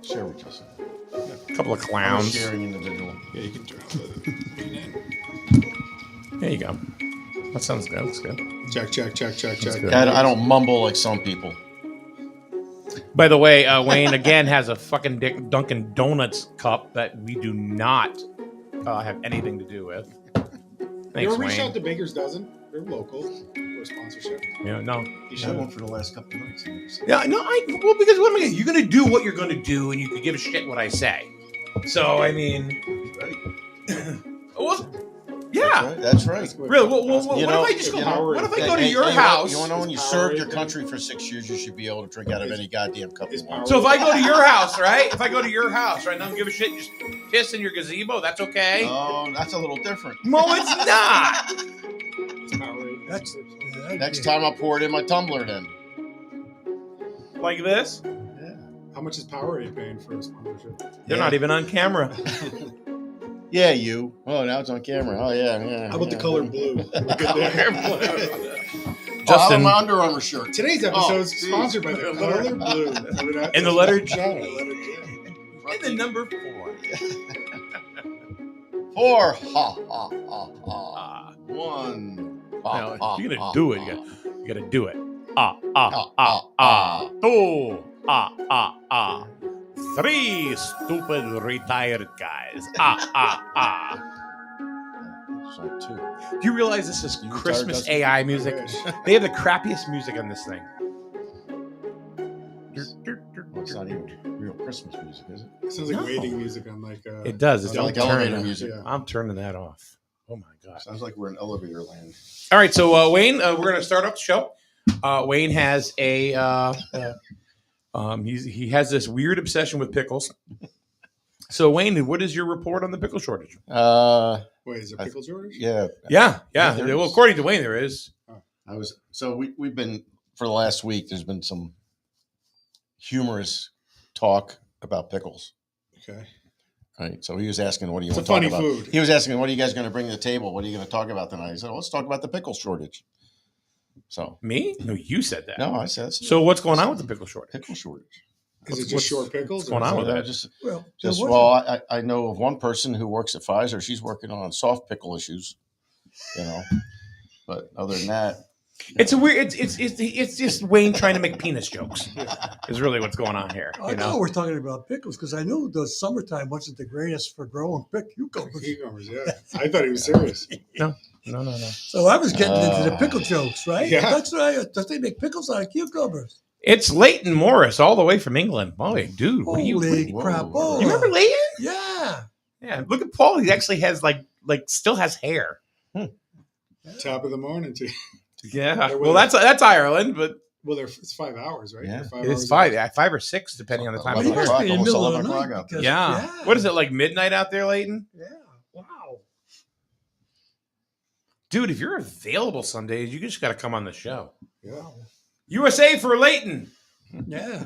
Share with Justin. A couple of clowns. Sharing individual. Yeah, you can turn it. There you go. That sounds good. Looks good. Check. good. I don't mumble like some people. By the way, Wayne again has a fucking Dunkin' Donuts cup that we do not have anything to do with. You Thanks, ever reached Wayne. out to Baker's Dozen? They're local for a sponsorship. Yeah, no. You should have one for the last couple of nights. Yeah, no. Well, because what am I gonna? You're gonna do what you're gonna do, and you can give a shit what I say. So I mean, Right. well, yeah. That's right. Really? What if I just go? What if I go to your house? You want to know when you served your country for 6 years, you should be able to drink out of any goddamn cup you want. So if I go to your house, right? If I go to your house, right? Don't give a shit. And just piss in your gazebo. That's okay. Oh, that's a little different. No, it's not. Next time I'll pour it in my tumbler then. Like this? Yeah. How much is Powerade paying for a sponsorship? They're not even on camera. Yeah, you. Oh, now it's on camera. Oh, yeah. How about the color blue? We're good there. Justin. My Under Armour shirt. Today's episode is sponsored by the color blue. Remember that? And the letter J. The letter J. And the number 4. 4. Ha. 1. Now, you're gonna do it. You gotta do it. 2. 3 stupid retired guys. So 2. Do you realize this is Christmas AI music? They have the crappiest music on this thing. Well, it's not even real Christmas music, is it? It sounds like No. waiting music on like. It does. It's like I'm elevator turning- music. Yeah. I'm turning that off. Oh my god! Sounds like we're in elevator land. All right, so Wayne, we're going to start off the show. Wayne has a he has this weird obsession with pickles. So Wayne, what is your report on the pickle shortage? Wait, is there pickle shortage? Yeah. Yeah. there Well, is. according to Wayne, there is. We've been for the last week. There's been some humorous talk about pickles. Okay. Right. So he was asking, "What do you It's a want to talk funny about?" food. He was asking, "What are you guys going to bring to the table? What are you going to talk about tonight?" I said, "Well, let's talk about the pickle shortage." So Me? No, you said that. no, I said So what's going on with the pickle shortage? pickle shortage. Is it What's- just short pickles? what's going on with that? I know of one person who works at Pfizer. She's working on soft pickle issues, But other than that, It's a weird. It's just Wayne trying to make penis jokes. Is really what's going on here. I know we're talking about pickles because I knew the summertime wasn't the greatest for growing cucumbers. Cucumbers, yeah. I thought he was serious. No. So I was getting into the pickle jokes, right? Yeah. That's right. Does they make pickles out of cucumbers? It's Leighton Morris, all the way from England. Boy, dude, what are you? Holy whoa. crap! You Oh, You remember Leighton? Yeah. Yeah. Look at Paul. He actually has like still has hair. Top of the morning to Yeah. Well, that's Ireland, but it's 5 hours, right? Yeah. They're 5 it's hours 5, out. 5 or 6, depending on the time But of he year. must be in the middle of the 11 o'clock night. out because- Yeah. What is it like midnight out there, Leighton? Yeah. Wow. Dude, if you're available some days, you just got to come on the show. Yeah. USA for Leighton. Yeah.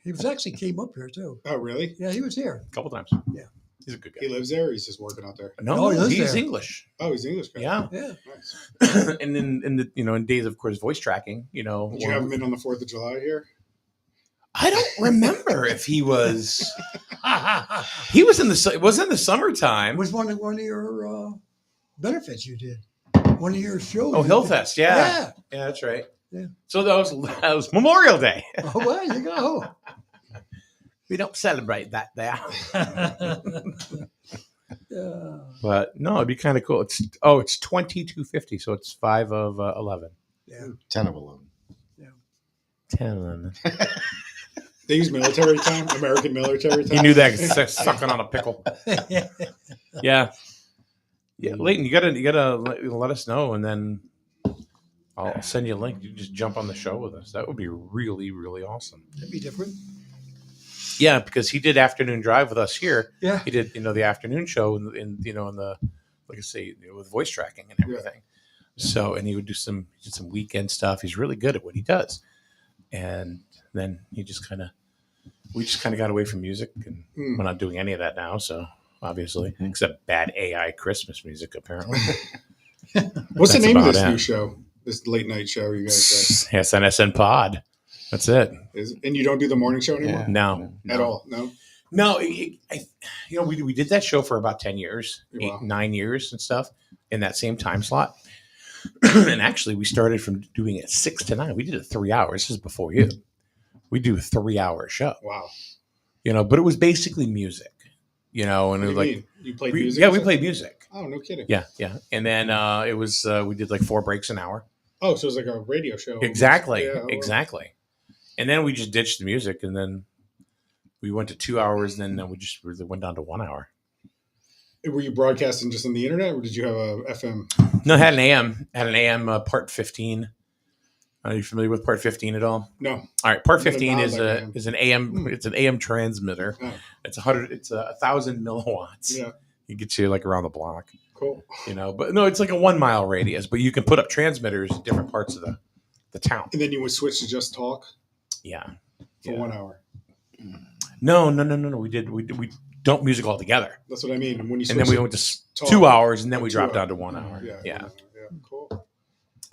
He was actually came up here too. Oh, really? Yeah, he was here. A couple times. Yeah. He's a good He guy. lives there. Or he's just working out there. No, he lives he's there. English. Oh, he's English guy. Yeah. Yeah. Nice. And then in the in days of course voice tracking, Did you have him in on the 4th of July here? I don't remember if he was in the summertime. It was one of your benefits you did. One of your shows. Oh, Hillfest, yeah. Yeah. Yeah, that's right. Yeah. So that was Memorial Day. Oh, well, you go. We don't celebrate that there. Yeah. But no, it'd be kind of cool. It's 2250, so it's 5 of 11. Yeah. 10 of 11. 10 of 11. They use military time, American military time. You knew that sucking on a pickle. Yeah. Yeah, Leighton, you gotta let us know, and then I'll send you a link. You just jump on the show with us. That would be really, really awesome. That'd be different. Yeah, because he did afternoon drive with us here. Yeah. He did, the afternoon show in the, like I say, with voice tracking and everything. So, and he would do some weekend stuff. He's really good at what he does. And then we just kind of got away from music, and we're not doing any of that now. So obviously, except bad AI Christmas music, apparently. What's the That's name of about this it. new show? This late night show you guys say? SNSN Pod. That's it. And you don't do the morning show anymore? No. At all? No? No, we did that show for about 10 years, Wow. 9 years and stuff in that same time slot. And actually, we started from doing it 6 to 9. We did it 3 hours. This is before you. We do a 3-hour show, Wow. but it was basically music, and What it do was you like, mean? You played music? yeah, or we something? played music. Oh, no kidding. Yeah. And then it was, we did like 4 breaks an hour. Oh, so it was like a radio show. Exactly. Yeah, well, Exactly. And then we just ditched the music, and then we went to 2 hours, and then we just really went down to 1 hour. Were you broadcasting just on the internet, or did you have a FM? No, I had an AM part 15. Are you familiar with part 15 at all? No. All right, part I'm gonna 15 nod is like I am. an AM. It's an AM transmitter. Oh, It's 1,000 milliwatts. yeah. It gets you like around the block, Cool. But no, it's like a 1 mile radius. But you can put up transmitters in different parts of the town. And then you would switch to just talk Yeah. for Yeah. 1 hour. No. We don't music altogether, That's what I mean. And when you and then switch we went to talk, 2 hours, and then we 2 dropped hours. down to 1 hour. Yeah. Yeah. Cool.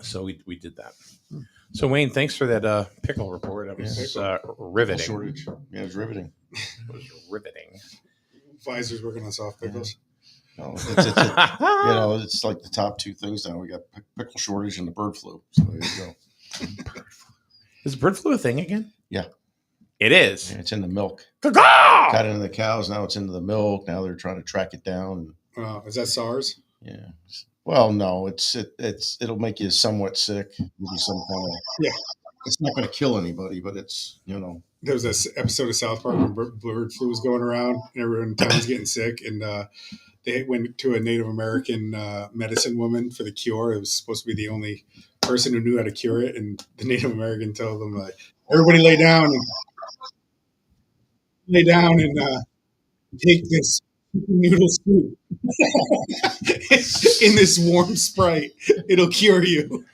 So we did that. So Wayne, thanks for that pickle report. That was riveting. Shortage. Yeah, it was riveting. It was riveting. Pfizer's working on soft pickles. No, it's like the top 2 things now. We got pickle shortage and the bird flu. So there you go. Is bird flu a thing again? Yeah. It is. Yeah, it's in the milk. Caw-caw! Got it into the cows. Now it's into the milk. Now they're trying to track it down. Is that SARS? Yeah. Well, no, it'll make you somewhat sick. Give you some kind of It's not going to kill anybody, but it's There was this episode of South Park when bird flu was going around and everyone in town was getting sick. And they went to a Native American medicine woman for the cure. It was supposed to be the only person who knew how to cure it. And the Native American told them, like, everybody lay down and take this noodle soup in this warm Sprite. It'll cure you.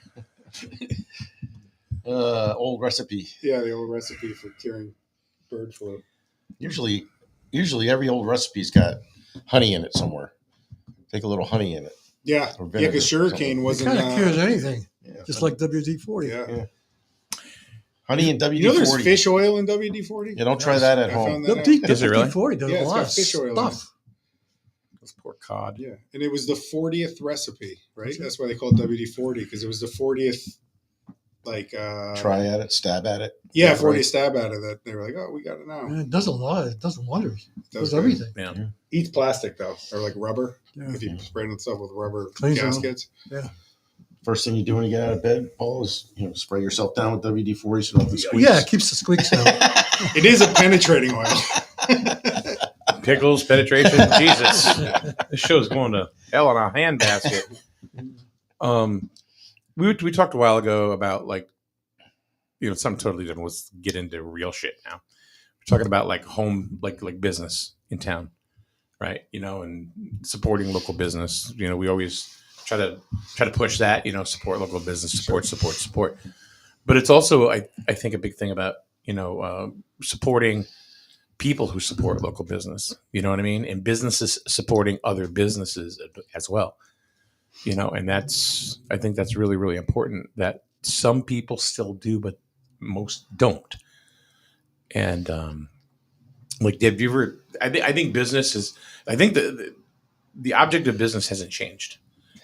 old recipe. Yeah, the old recipe for curing bird flu. Usually every old recipe's got honey in it somewhere. Take a little honey in it. Yeah, Or yeah, vinegar, because sugarcane something. It wasn't. kind of cures anything, Yeah. just like WD-40. Yeah. Honey and WD-40. You know, there's fish oil in WD-40. Yeah, don't try that at I home. found that out. Is it really? WD-40 does Yeah, a it's lot got of fish oil in it. stuff. Those poor cod. Yeah, and it was the 40th recipe, right? That's why they call it WD-40 because it was the 40th, like. Try at it, stab at it. Yeah, Yeah, 40th right. stab out of that. They were like, "Oh, we got it now." And it does a lot. It does wonders. It does Does everything. Yeah. Eats plastic though, or like rubber. Yeah. If you spray it stuff with rubber Cleans it up. gaskets. First thing you do when you get out of bed, Paul, is spray yourself down with WD-40 so you don't have the squeaks. Yeah, it keeps the squeaks down. It is a penetrating oil. Pickles, penetration. Jesus. This show's going to hell in a handbasket. We talked a while ago about something totally different. Let's get into real shit now. We're talking about like home, like business in town, right? And supporting local business. We always try to push that. Support local business, support. But it's also, I think, a big thing about supporting people who support local business. You know what I mean? And businesses supporting other businesses as well. And I think that's really, really important that some people still do, but most don't. And have you ever? I think business is. I think the object of business hasn't changed.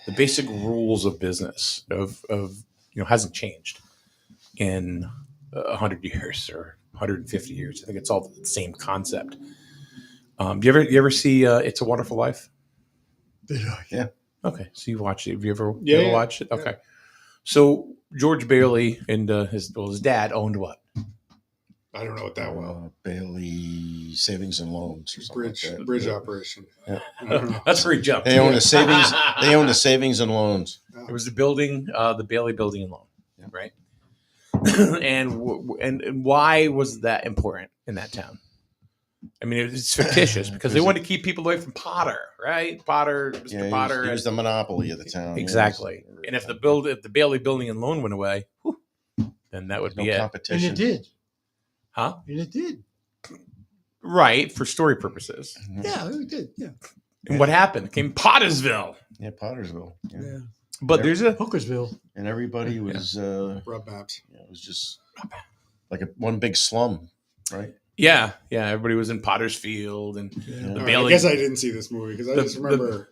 The basic rules of business hasn't changed in 100 years or 150 years. I think it's all the same concept. Do you ever see It's a Wonderful Life? Yeah. Okay, so you watched it. Have you ever Yeah. watched it? Okay. So George Bailey and his dad owned what? I don't know what that was. Bailey Savings and Loans or something like that. Bridge operation. Yeah. I don't know. That's where he jumped. They own the savings. They own the savings and loans. It was the building, the Bailey Building and Loan, Yeah. right? and why was that important in that town? I mean, it's fictitious because they wanted to keep people away from Potter, right? Potter, Mr. Yeah, Potter. he was the monopoly of the town. Exactly. Yeah. And if the Bailey Building and Loan went away, whew, then that would There's be no it. And competition. it did. Huh? And it did. Right, for story purposes. Yeah, it did. Yeah. And what happened? It came Pottersville. Yeah, Pottersville. Yeah. Yeah. But there's a Hookersville. And everybody was Rub maps. it was just like one big slum, right? Yeah. Everybody was in Potter's Field and Yeah. the All right, Bailey. I guess I didn't see this movie because I just remember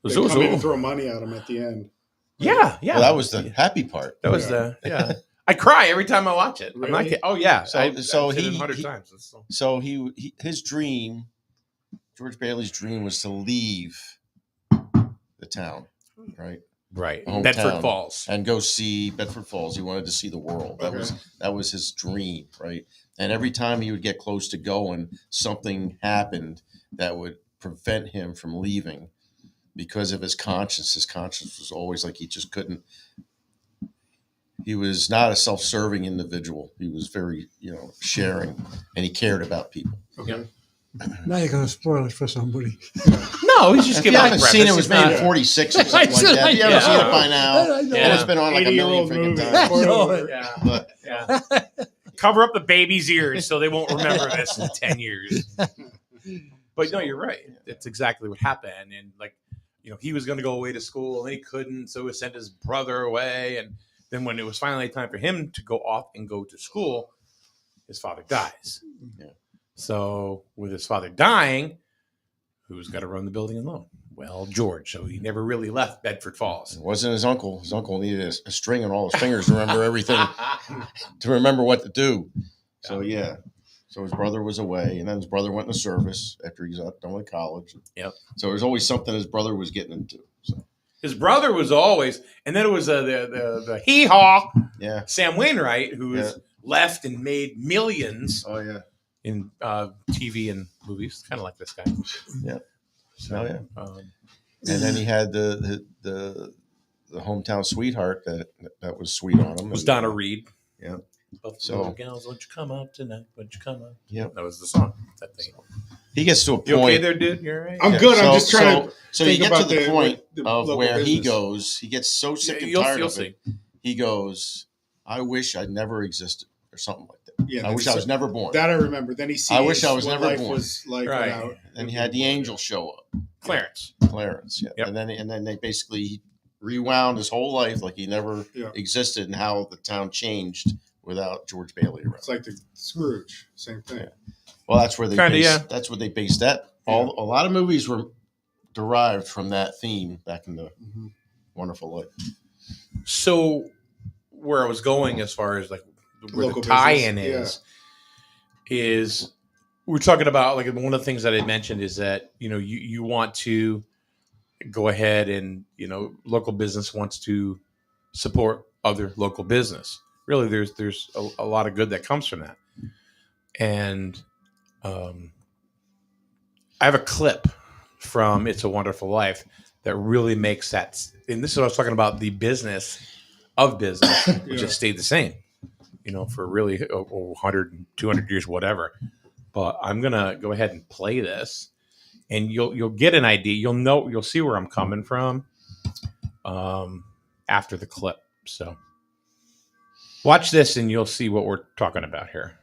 they So- come in and throw money at him at the end. Yeah. Well, that was the happy part. That was Yeah. I cry every time I watch it. I'm not Really? kidding. Oh yeah. So- I've so seen it he- 100 he- times. So his dream, George Bailey's dream, was to leave the town, right? Right. Hometown. Bedford Falls. And go see Bedford Falls. He wanted to see the world. That was his dream, right? And every time he would get close to going, something happened that would prevent him from leaving because of his conscience. His conscience was always like he just couldn't. He was not a self-serving individual. He was very, sharing, and he cared about people. Okay. Now you're going to spoil it for somebody. No, he's just If you giving haven't seen it, it was made in not- 46 or something like that. If you haven't seen it by now, I know. and it's been on like a million 80-year-old freaking movie. times. Spoiler. Yeah. But Yeah. Cover up the baby's ears so they won't remember this in 10 years. But no, you're right. It's exactly what happened. And he was going to go away to school and he couldn't. So he sent his brother away. And then when it was finally time for him to go off and go to school, his father dies. Yeah. So with his father dying, who's got to run the building alone? Well, George. So he never really left Bedford Falls. it wasn't his uncle. His uncle needed a string on all his fingers to remember everything, to remember what to do. So, yeah. So his brother was away, and then his brother went into service after he got done with college. Yep. So there's always something his brother was getting into. So, His brother was always, and then it was the hee-haw yeah. Sam Wainwright, who was left and made millions Oh, yeah. in TV and movies, kind of like this guy. Yeah. So, Oh, yeah. And then he had the hometown sweetheart that was sweet on him. it was Donna Reed. Yeah. Buffalo So- gals, won't you come out tonight? Won't you come out? Yeah. That was the song. That thing. He gets to a point. You okay there, dude? You're all right? I'm good. I'm just trying to. So you think get to about the point the of local where he business. goes. He gets so sick and You'll tired of see. it. He goes, "I wish I'd never existed," or something like that. Yeah, I wish I was never born. That I remember. Then he sees. I wish I was what never life born. was like Right. without. And he had the angel show up, Clarence. Clarence. Yeah. Yep. And then they basically rewound his whole life like he never Yeah. existed, and how the town changed without George Bailey around. It's like the Scrooge. Same thing. Yeah. Well, that's where they Kinda, based, yeah. that's what they based that. A lot of movies were derived from that theme back in the Mm-hmm. Wonderful Life. So where I was going as far as like where Local the tie-in business, is we're talking about like one of the things that I mentioned is that you want to go ahead and local business wants to support other local business. Really, there's a lot of good that comes from that. And I have a clip from It's a Wonderful Life that really makes that. And this is what I was talking about, the business of business, which Yeah. has stayed the same, for really 100, 200 years, whatever. But I'm going to go ahead and play this and you'll get an idea. You'll see where I'm coming from after the clip. So watch this and you'll see what we're talking about here.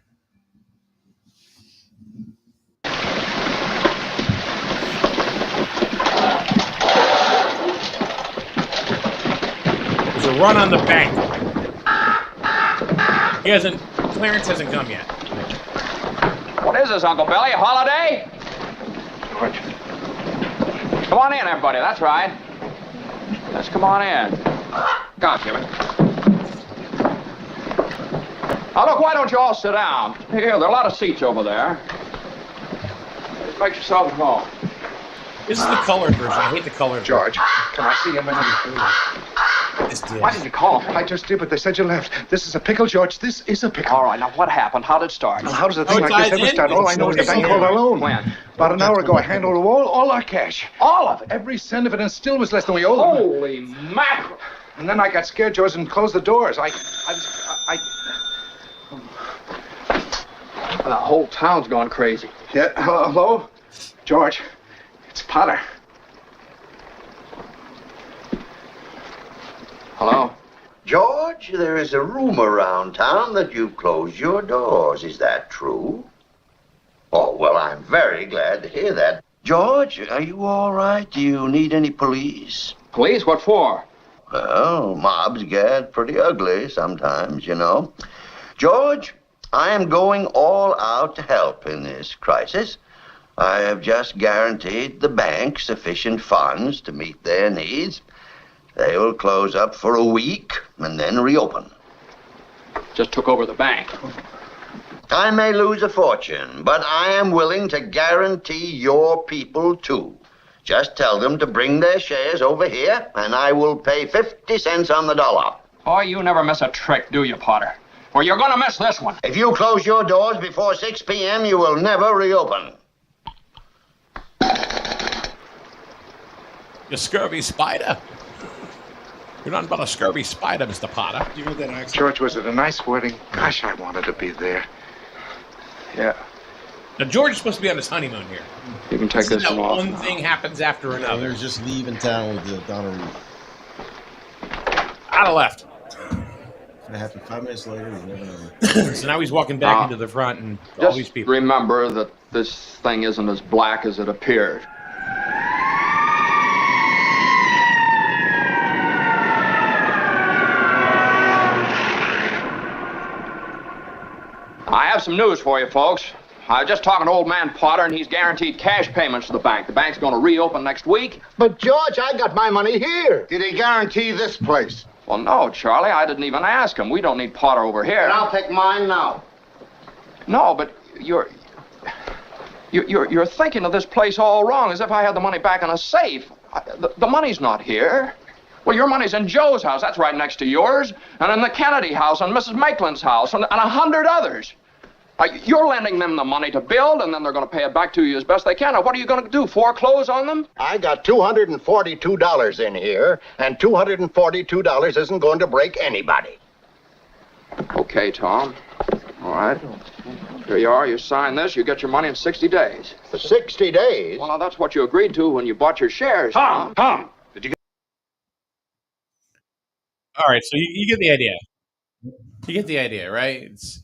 There's a run on the bank. Clarence hasn't come yet. What is this, Uncle Billy? A holiday? George. Come on in, everybody. That's right. Let's come on in. Come on, Jimmy. Now, look, why don't you all sit down? Here, there are a lot of seats over there. Just make yourself at home. This is the colored version. I hate the colored George, can I see him in version. Why did you call him? I just did, but they said you left. This is a pickle, George. This is a pickle. All right, now what happened? How did it start? Well, how does a Oh, thing it like this ties ever in? start? All I know is the bank called our loan. When? About an hour ago, I handed over all our cash. All of it. Every cent of it, and still was less than we owed them. Holy mackerel. And then I got scared, George, and closed the doors. I The whole town's gone crazy. Yeah, hello? George, it's Potter. Hello? George, there is a rumor around town that you've closed your doors. Is that true? Oh, well, I'm very glad to hear that. George, are you all right? Do you need any police? Police? What for? Well, mobs get pretty ugly sometimes, you know. George, I am going all out to help in this crisis. I have just guaranteed the bank sufficient funds to meet their needs. They will close up for a week and then reopen. Just took over the bank. I may lose a fortune, but I am willing to guarantee your people too. Just tell them to bring their shares over here, and I will pay 50 cents on the dollar. Oh, you never miss a trick, do you, Potter? Well, you're going to miss this one. If you close your doors before 6 p.m., you will never reopen. You scurvy spider. You're nothing but a scurvy spider, Mr. Potter. You heard that accent? George, was it a nice wedding? Gosh, I wanted to be there. Yeah. Now, George is supposed to be on his honeymoon here. You can take this Now, one off. one thing happens after And another. they're just leaving town with the Donna Reed. Out of left. It happened 5 minutes later. We never know. So now he's walking back into the front and all these Just people. remember that this thing isn't as black as it appeared. I have some news for you, folks. I was just talking to old man Potter, and he's guaranteed cash payments to the bank. The bank's going to reopen next week. But, George, I got my money here. Did he guarantee this place? Well, no, Charlie, I didn't even ask him. We don't need Potter over here. And I'll take mine now. No, but you're thinking of this place all wrong, as if I had the money back in a safe. The money's not here. Well, your money's in Joe's house. That's right next to yours. And in the Kennedy house, and Mrs. Maitland's house, and 100 others. You're lending them the money to build, and then they're going to pay it back to you as best they can. Now, what are you going to do, foreclose on them? I got $242 in here, and $242 isn't going to break anybody. Okay, Tom. All right. Here you are. You sign this. You get your money in 60 days. For 60 days? Well, now, that's what you agreed to when you bought your shares. Tom! All right, so you get the idea. You get the idea, right? It's,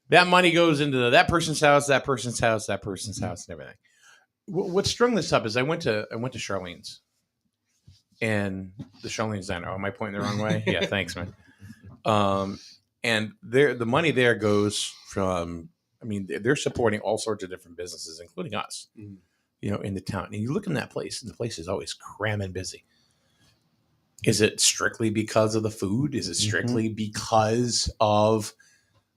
that money goes into that person's house, that person's house, that person's house, and everything. What strung this up is I went to Charlene's, and the Charlene's diner. Oh, am I pointing the wrong way? Yeah, thanks, man. And the money there goes from. I mean, they're supporting all sorts of different businesses, including us. You know, in the town. And you look in that place, and the place is always cramming busy. Is it strictly because of the food? Is it strictly because of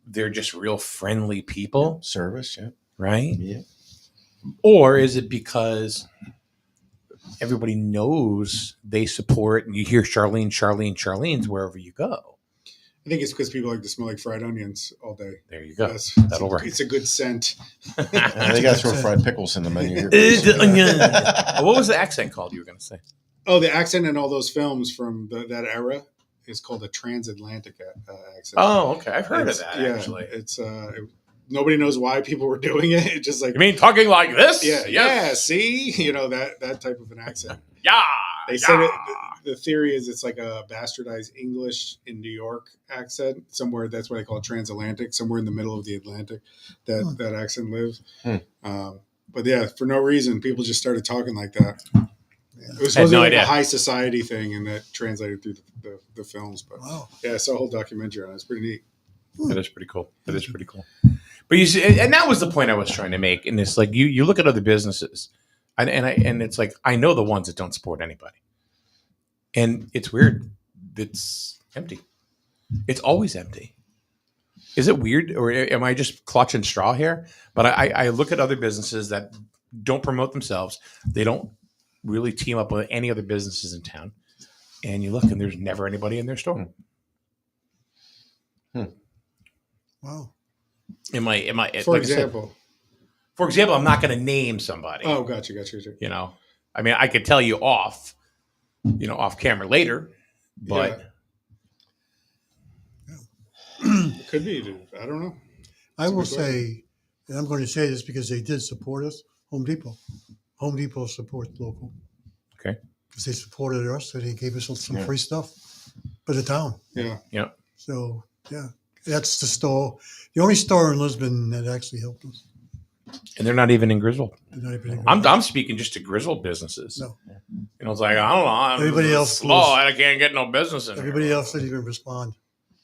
they're just real friendly people? Service, yeah. Right? Yeah. Or is it because everybody knows they support and you hear Charlene's wherever you go? I think it's because people like to smell like fried onions all day. There you go. That'll work. It's a good scent. They got to throw fried pickles in the menu here. What was the accent called you were going to say? Oh, the accent in all those films from that era is called a transatlantic accent. Oh, okay. I've heard of that, actually. It's nobody knows why people were doing it. It's just like, you mean talking like this? Yeah, Yes. yeah. See, that type of an accent. Yeah. They said it. The theory is it's like a bastardized English in New York accent. Somewhere that's why they call it transatlantic. Somewhere in the middle of the Atlantic, that accent lives. But yeah, for no reason, people just started talking like that. It was supposed to be like a high society thing, and that translated through the films. But yeah, I saw a whole documentary on it. It's pretty neat. That is pretty cool. But you see, and that was the point I was trying to make. And it's like you look at other businesses, and it's like I know the ones that don't support anybody, and it's weird. It's empty. It's always empty. Is it weird, or am I just clutching straw here? But I look at other businesses that don't promote themselves. They don't really team up with any other businesses in town, and you look, and there's never anybody in their store. Wow. Am I? For example, I'm not going to name somebody. Oh, gotcha. You know, I mean, I could tell you off camera later, but it could be, dude. I don't know. I will say, and I'm going to say this because they did support us, Home Depot. Home Depot supports local. Okay. Because they supported us, so they gave us some free stuff for the town. Yeah. Yeah. So, yeah. That's the store, the only store in Lisbon that actually helped us. And they're not even in Griswold. They're not even in I'm speaking just to Griswold businesses. No. You know, it's like, I don't know. Everybody else slow. was- I can't get no business in Everybody here. else didn't even respond.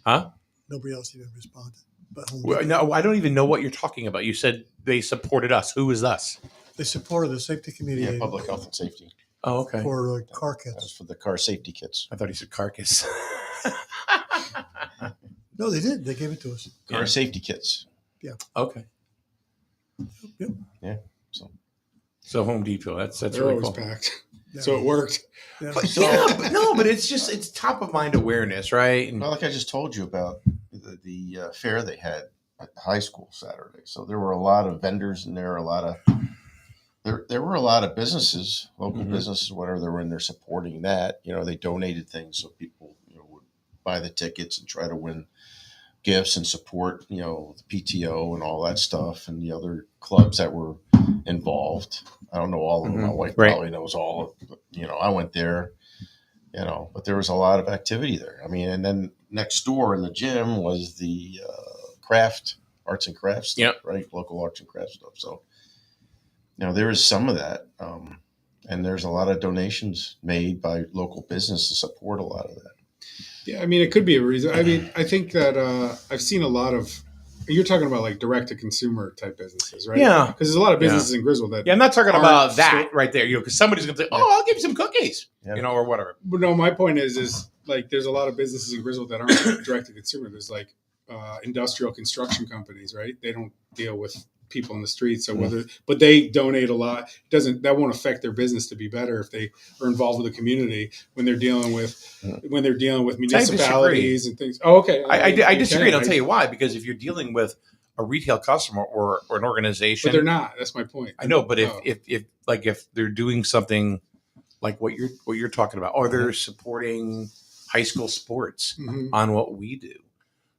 Huh? Nobody else even responded. But Home Well, Depot, no, I don't even know what you're talking about. You said they supported us. Who is us? they supported the safety committee Yeah, public health and safety. Oh, okay. for car That was kits. for the car safety kits. I thought he said carcass. No, they did. They gave it to us. Car Yeah. safety kits. Okay. Yep. Yeah. So So Home Depot. That's They're really always cool. packed. Yeah. So it worked. Yeah. But yeah, but no, but it's top of mind awareness, right? And well, like I just told you about the fair they had at the high school Saturday. So there were a lot of vendors in there, there were a lot of businesses, local Mhm. businesses, whatever, they were in there supporting that. You know, they donated things so people, would buy the tickets and try to win gifts and support, the PTO and all that stuff and the other clubs that were involved. I don't know all of them. My Mhm. wife Right. probably knows all of, I went there, but there was a lot of activity there. I mean, and then next door in the gym was the arts and crafts stuff, Yep. right? Local arts and crafts stuff. So, there is some of that. And there's a lot of donations made by local business to support a lot of that. Yeah, I mean, it could be a reason. I mean, I think that I've seen a lot of. You're talking about like direct to consumer type businesses, right? Yeah. Because there's a lot of businesses in Griswold that. Yeah, I'm not talking aren't about that so- right there. Because somebody's gonna say, "Oh, I'll give you some cookies," Yeah. or whatever. But no, my point is like there's a lot of businesses in Griswold that aren't direct to consumer. There's like industrial construction companies, right? They don't deal with people in the street, so but they donate a lot. That won't affect their business to be better if they are involved with the community when they're dealing with municipalities and things. Oh, okay. I disagree, and I'll Okay. tell you why. Because if you're dealing with a retail customer or an organization, But they're not. That's my point. I know, but Oh. if they're doing something like what you're talking about, or they're supporting high school sports Mhm. on what we do,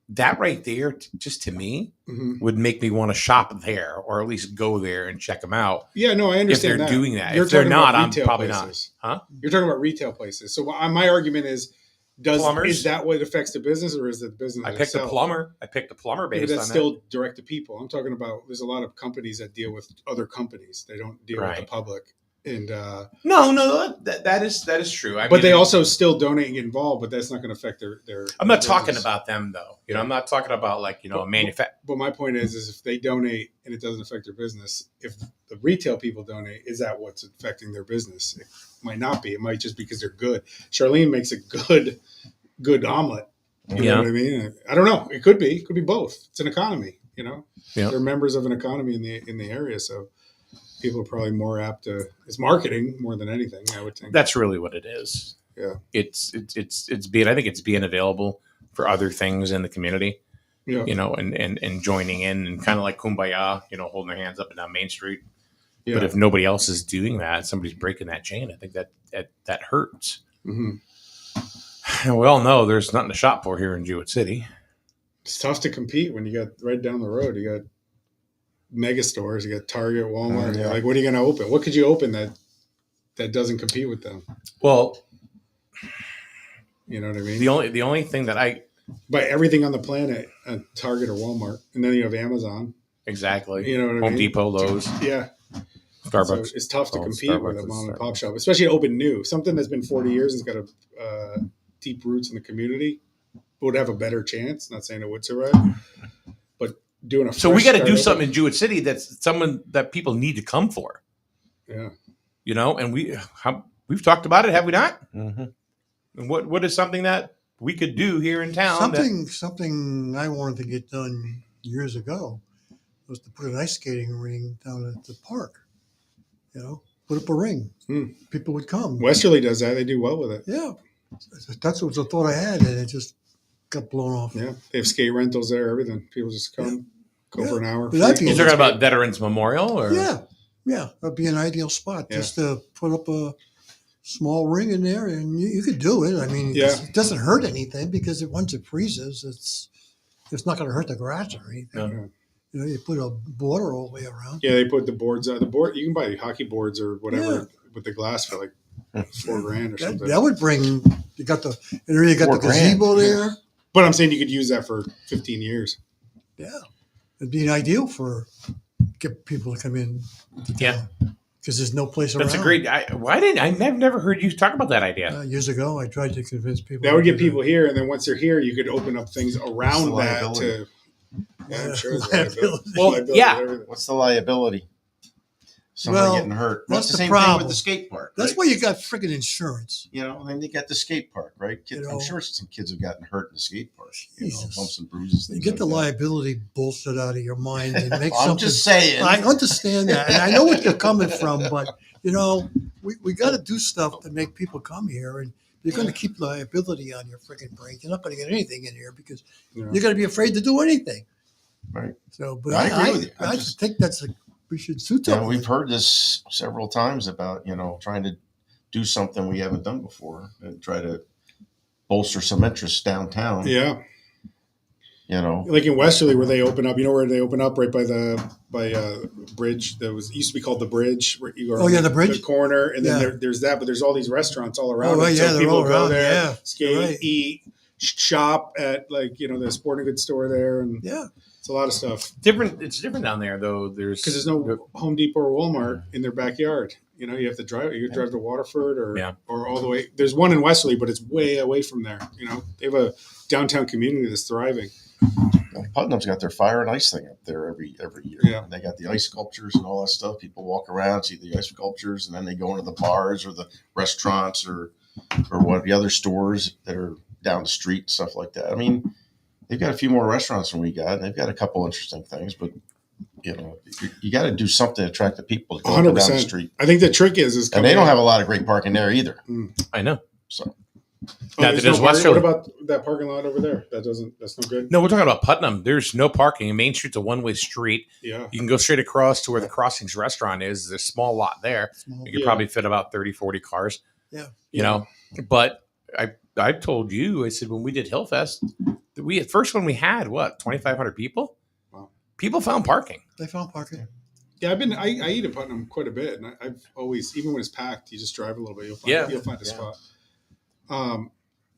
that right there, just to me, Mhm. would make me want to shop there, or at least go there and check them out. Yeah, no, I If understand they're that. doing that, You're if they're talking about not, I'm retail probably places. not. Huh? You're talking about retail places. So my argument is, Plumbers? is that what affects the business, or is it the business? I picked a itself? plumber. I picked a plumber Yeah, but based on that's that. still direct to people. I'm talking about. There's a lot of companies that deal with other companies. They don't deal with the Right. public, and No, that is true. but they also still donate and get involved. But that's not going to affect their. I'm not their talking business. about them though. I'm not talking about like a manufacturer. But my point is if they donate and it doesn't affect their business, if the retail people donate, is that what's affecting their business? It might not be. It might just be because they're good. Charlene makes a good omelet. You know what I mean? I don't know. It could be. It could be both. It's an economy. Yeah. They're members of an economy in the area, so people are probably more apt to. It's marketing more than anything, I would think. That's really what it is. Yeah. It's being. I think it's being available for other things in the community. Yeah. And joining in and kind of like Kumbaya, holding their hands up and down Main Street. Yeah. But if nobody else is doing that, somebody's breaking that chain. I think that hurts. Mm-hmm. And we all know there's nothing to shop for here in Jewett City. It's tough to compete when you got right down the road. You got mega stores. You got Target, Walmart. Yeah. Like, what are you going to open? What could you open that doesn't compete with them? Well, You know what I mean? the only thing that Buy everything on the planet at Target or Walmart, and then you have Amazon. exactly You know what I mean? Home Depot, Lowe's, Yeah. Starbucks. So it's tough to Oh, compete with Starbucks a is mom and Starbucks. pop shop, especially open new. Something that's been 40 years and's got a deep roots in the community would have a better chance. Not saying it would survive, but doing a So we fresh got to start do open- something in Jewett City that's someone that people need to come for. Yeah. And we've talked about it, have we not? Mm-hmm. And what is something that we could do here in town? Something I wanted to get done years ago was to put an ice skating ring down at the park. Put up a ring. People would come. Westerly does that. They do well with it. Yeah, that's what the thought I had, and it just got blown off. Yeah. They have skate rentals there, everything. People just come, go for an hour. But that'd free. be You're talking about Veterans Memorial, or Yeah, that'd be an ideal spot Yeah. just to put up a small ring in there, and you could do it. I mean, Yeah. it doesn't hurt anything because once it freezes, it's not going to hurt the grass or anything. No. You put a border all the way around. Yeah, they put the boards out. The board you can buy hockey boards or whatever with the glass for like $4,000 or something. That would bring. You got the $4,000. gazebo there. But I'm saying you could use that for 15 years. Yeah, it'd be ideal for get people to come in. Yeah. Because there's no place around. That's a great. I've never heard you talk about that idea. Years ago, I tried to convince people. That would to get do people here, and then once they're here, you could open up things around It's that liability. Yeah, I'm sure. It's Liability. Well, yeah. everything. What's the liability? Somebody Well, getting hurt. Well, that's it's the the same thing problem. with the skate park. That's right? why you got friggin' insurance. You know, and you got the skate park, right? You I'm know. sure some kids have gotten hurt in the skate park. You know, Jesus. bumps and bruises. You Things get like the that. liability bullshit out of your mind and make I'm something. just saying. I understand that, and I know what you're coming from, but you know, we got to do stuff to make people come here, and you're going to keep liability on your freaking brain. You're not going to get anything in here because Yeah. you're going to be afraid to do anything. Right. So, but I agree with you. I think we should do You know, something. we've heard this several times about, trying to do something we haven't done before and try to bolster some interest downtown. Yeah. You know, Like in Westerly, where they open up, where they open up right by bridge that used to be called the Bridge. Where you go Oh, yeah, the bridge? the corner, and then Yeah. there's that, but there's all these restaurants all around. Oh, right, it. yeah, So they're people all go around, there, yeah, skate, you're right. eat, shop at the sporting goods store there, and Yeah, it's a lot of stuff. It's different down there though. Because there's no Home Depot or Walmart in their backyard. You know, you have to drive. You drive to Waterford or all the way. There's one in Westerly, but it's way away from there. You know, they have a downtown community that's thriving. Putnam's got their fire and ice thing up there every year. Yeah. They got the ice sculptures and all that stuff. People walk around, see the ice sculptures, and then they go into the bars or the restaurants or what the other stores that are down the street, stuff like that. I mean, they've got a few more restaurants than we got, and they've got a couple interesting things, but you got to do something to attract the people to go up and down the 100%. street. I think the trick is And coming they don't out. have a lot of great parking there either. I know. So Neither there's does no parking. Westerly. What about that parking lot over there? That's no good. No, we're talking about Putnam. There's no parking. Main Street's a one-way street. Yeah. You can go straight across to where the Crossings restaurant is. There's a small lot there. small. You could Yeah. probably fit about 30, 40 cars. Yeah. You know, but I told you, I said, when we did Hillfest, at first when we had 2,500 people? Wow. People found parking. They found parking. Yeah, I eat at Putnam quite a bit, and I've always, even when it's packed, you just drive a little bit, you'll find a spot.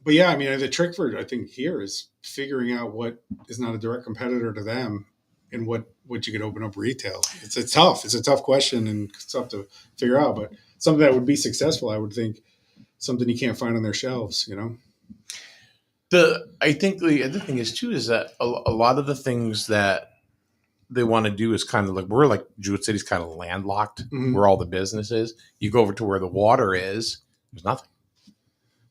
But yeah, I mean, the trick for I think here is figuring out what is not a direct competitor to them, and what you could open up retail. It's a tough question, and it's tough to figure out. But something that would be successful, I would think, something you can't find on their shelves. You know. I think the other thing is too is that a lot of the things that they want to do is kind of like we're like Jewett City's kind of landlocked where all the business is. You go over to where the water is, there's nothing.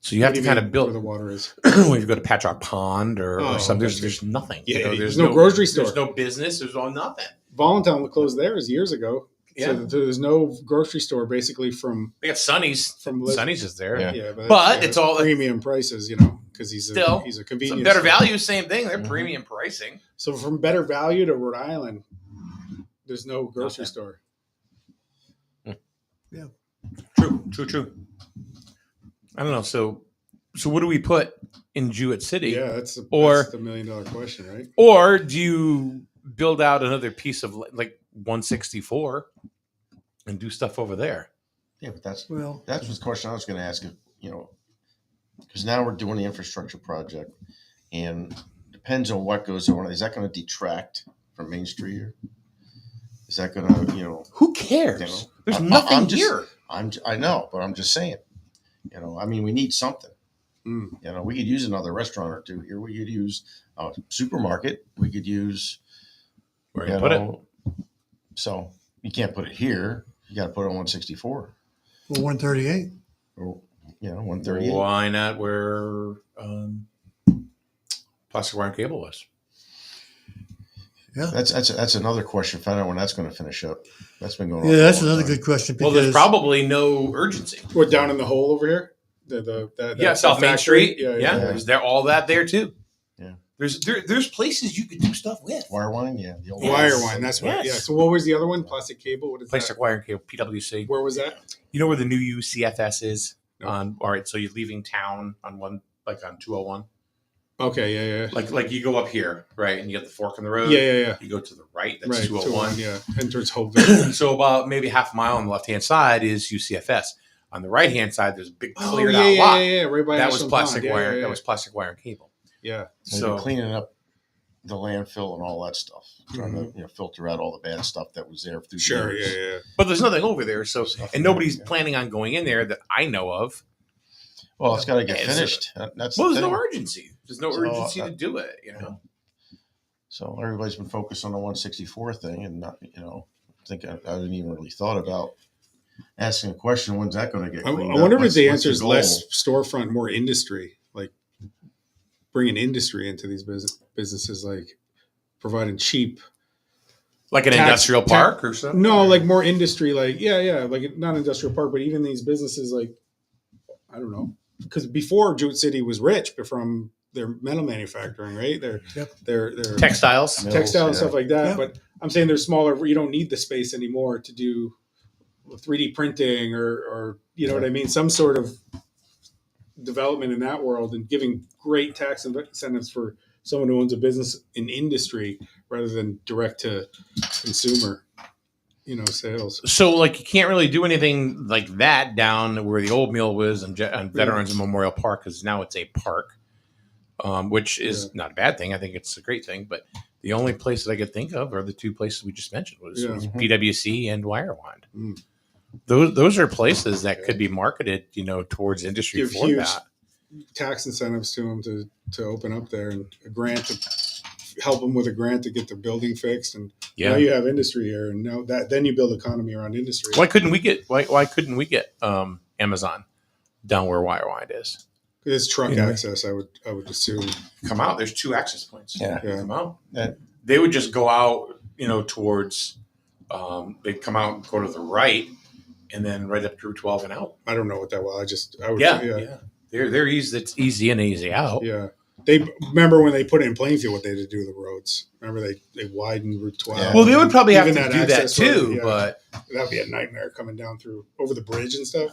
So you have to kind of build where the water is. when you go to Patchogue Pond or something. okay. There's nothing. Yeah, there's no grocery store. There's no business. There's all nothing. Voluntown closed theirs years ago. Yeah. So there's no grocery store basically from They got Sonny's. Sonny's is there. Yeah. But it's all premium prices, because he's still a convenience some better store. value. Same thing. They're premium pricing. So from Better Value to Rhode Island, there's no grocery Okay. store. Yeah. True. I don't know. So what do we put in Jewett City? Yeah, that's the $1 million question, right? Or do you build out another piece of like 164 and do stuff over there? yeah, but that's Well, the question I was going to ask. Because now we're doing the infrastructure project, and depends on what goes on. Is that going to detract from Main Street? Or is that going to Who cares? You know, There's I'm nothing just- here. I know, but I'm just saying. I mean, we need something. We could use another restaurant or two here. We could use a supermarket. We could use. Where you put it? So you can't put it here. You got to put it on 164 well, 138. or 138. Why not where Plastic Wire and Cable was? Yeah. That's another question. Find out when that's going to finish up. That's been going on. Yeah, that's for a long another time. good question. Well, Because there's probably no urgency. We're down in the hole over here. South Main Street. Yeah. There's all that there too. Yeah. There's places you could do stuff with. Wire wine, yeah, the old Wire wine. That's what. Yes. Yeah. So what was the other one? Plastic cable. What is Plastic that? Wire and Cable, PWC. Where was that? You know where the new UCFS is? No. All right, so you're leaving town on on 201. Okay. Yeah. Like you go up here, right, and you got the fork in the road. Yeah. You go to the right. That's Right. 201. Yeah. Enters Hopeville. So about maybe half a mile on the left hand side is UCFS. On the right hand side, there's a big cleared out lot. Yeah. Right by That was Ashland plastic Pond. wire. Yeah. That was plastic wire and cable. Yeah. So So they're cleaning up the landfill and all that stuff, trying to filter out all the bad stuff that was there through. Sure. the years. Yeah. but there's nothing over there. So Nothing and nobody's there, yeah. planning on going in there that I know of. Well, it's got to get Yeah, finished. That's Well, the there's thing. no urgency. There's no So, urgency to do it. So everybody's been focused on the 164 thing, and not, I think I didn't even really thought about asking a question. When's that going to get I cleaned up? wonder if the What's answer is goal? less storefront, more industry, like bringing industry into these businesses, like providing cheap. Like an industrial park or something? No, like more industry, like like not industrial park, but even these businesses, like I don't know, because before Jute City was rich, but from their metal manufacturing, right? Their textiles, and stuff like that. Yep. But I'm saying they're smaller. You don't need the space anymore to do 3D printing or you know what I mean, some sort of development in that world, and giving great tax incentives for someone who owns a business in industry rather than direct to consumer, sales. So, like, you can't really do anything like that down where the old mill was on Veterans Memorial Park, because now it's a park, which is not a bad thing. I think it's a great thing. But the only place that I could think of are the two places we just mentioned was PwC and Wirewind. Mm. Those are places that could be marketed, towards industry Give for huge that. tax incentives to them to open up there, and a grant to help them with a grant to get the building fixed, and now you have industry here, and now then you build economy around industry. Why couldn't we get Amazon down where Wirewind is? It's truck access, I would assume. Come out. There's 2 access points. Yeah. Come out. Yeah. They would just go out, towards. They'd come out and go to the right, and then right up through 12 and out. I don't know it that well. I would. Yeah. They're easy. It's easy in, easy out. Yeah. They remember when they put it in Plainfield, what they had to do to the roads. Remember they widened Route 12. Yeah. Well, they would probably have to Even do that access too, road, but that'd be a nightmare coming down through over the bridge and stuff.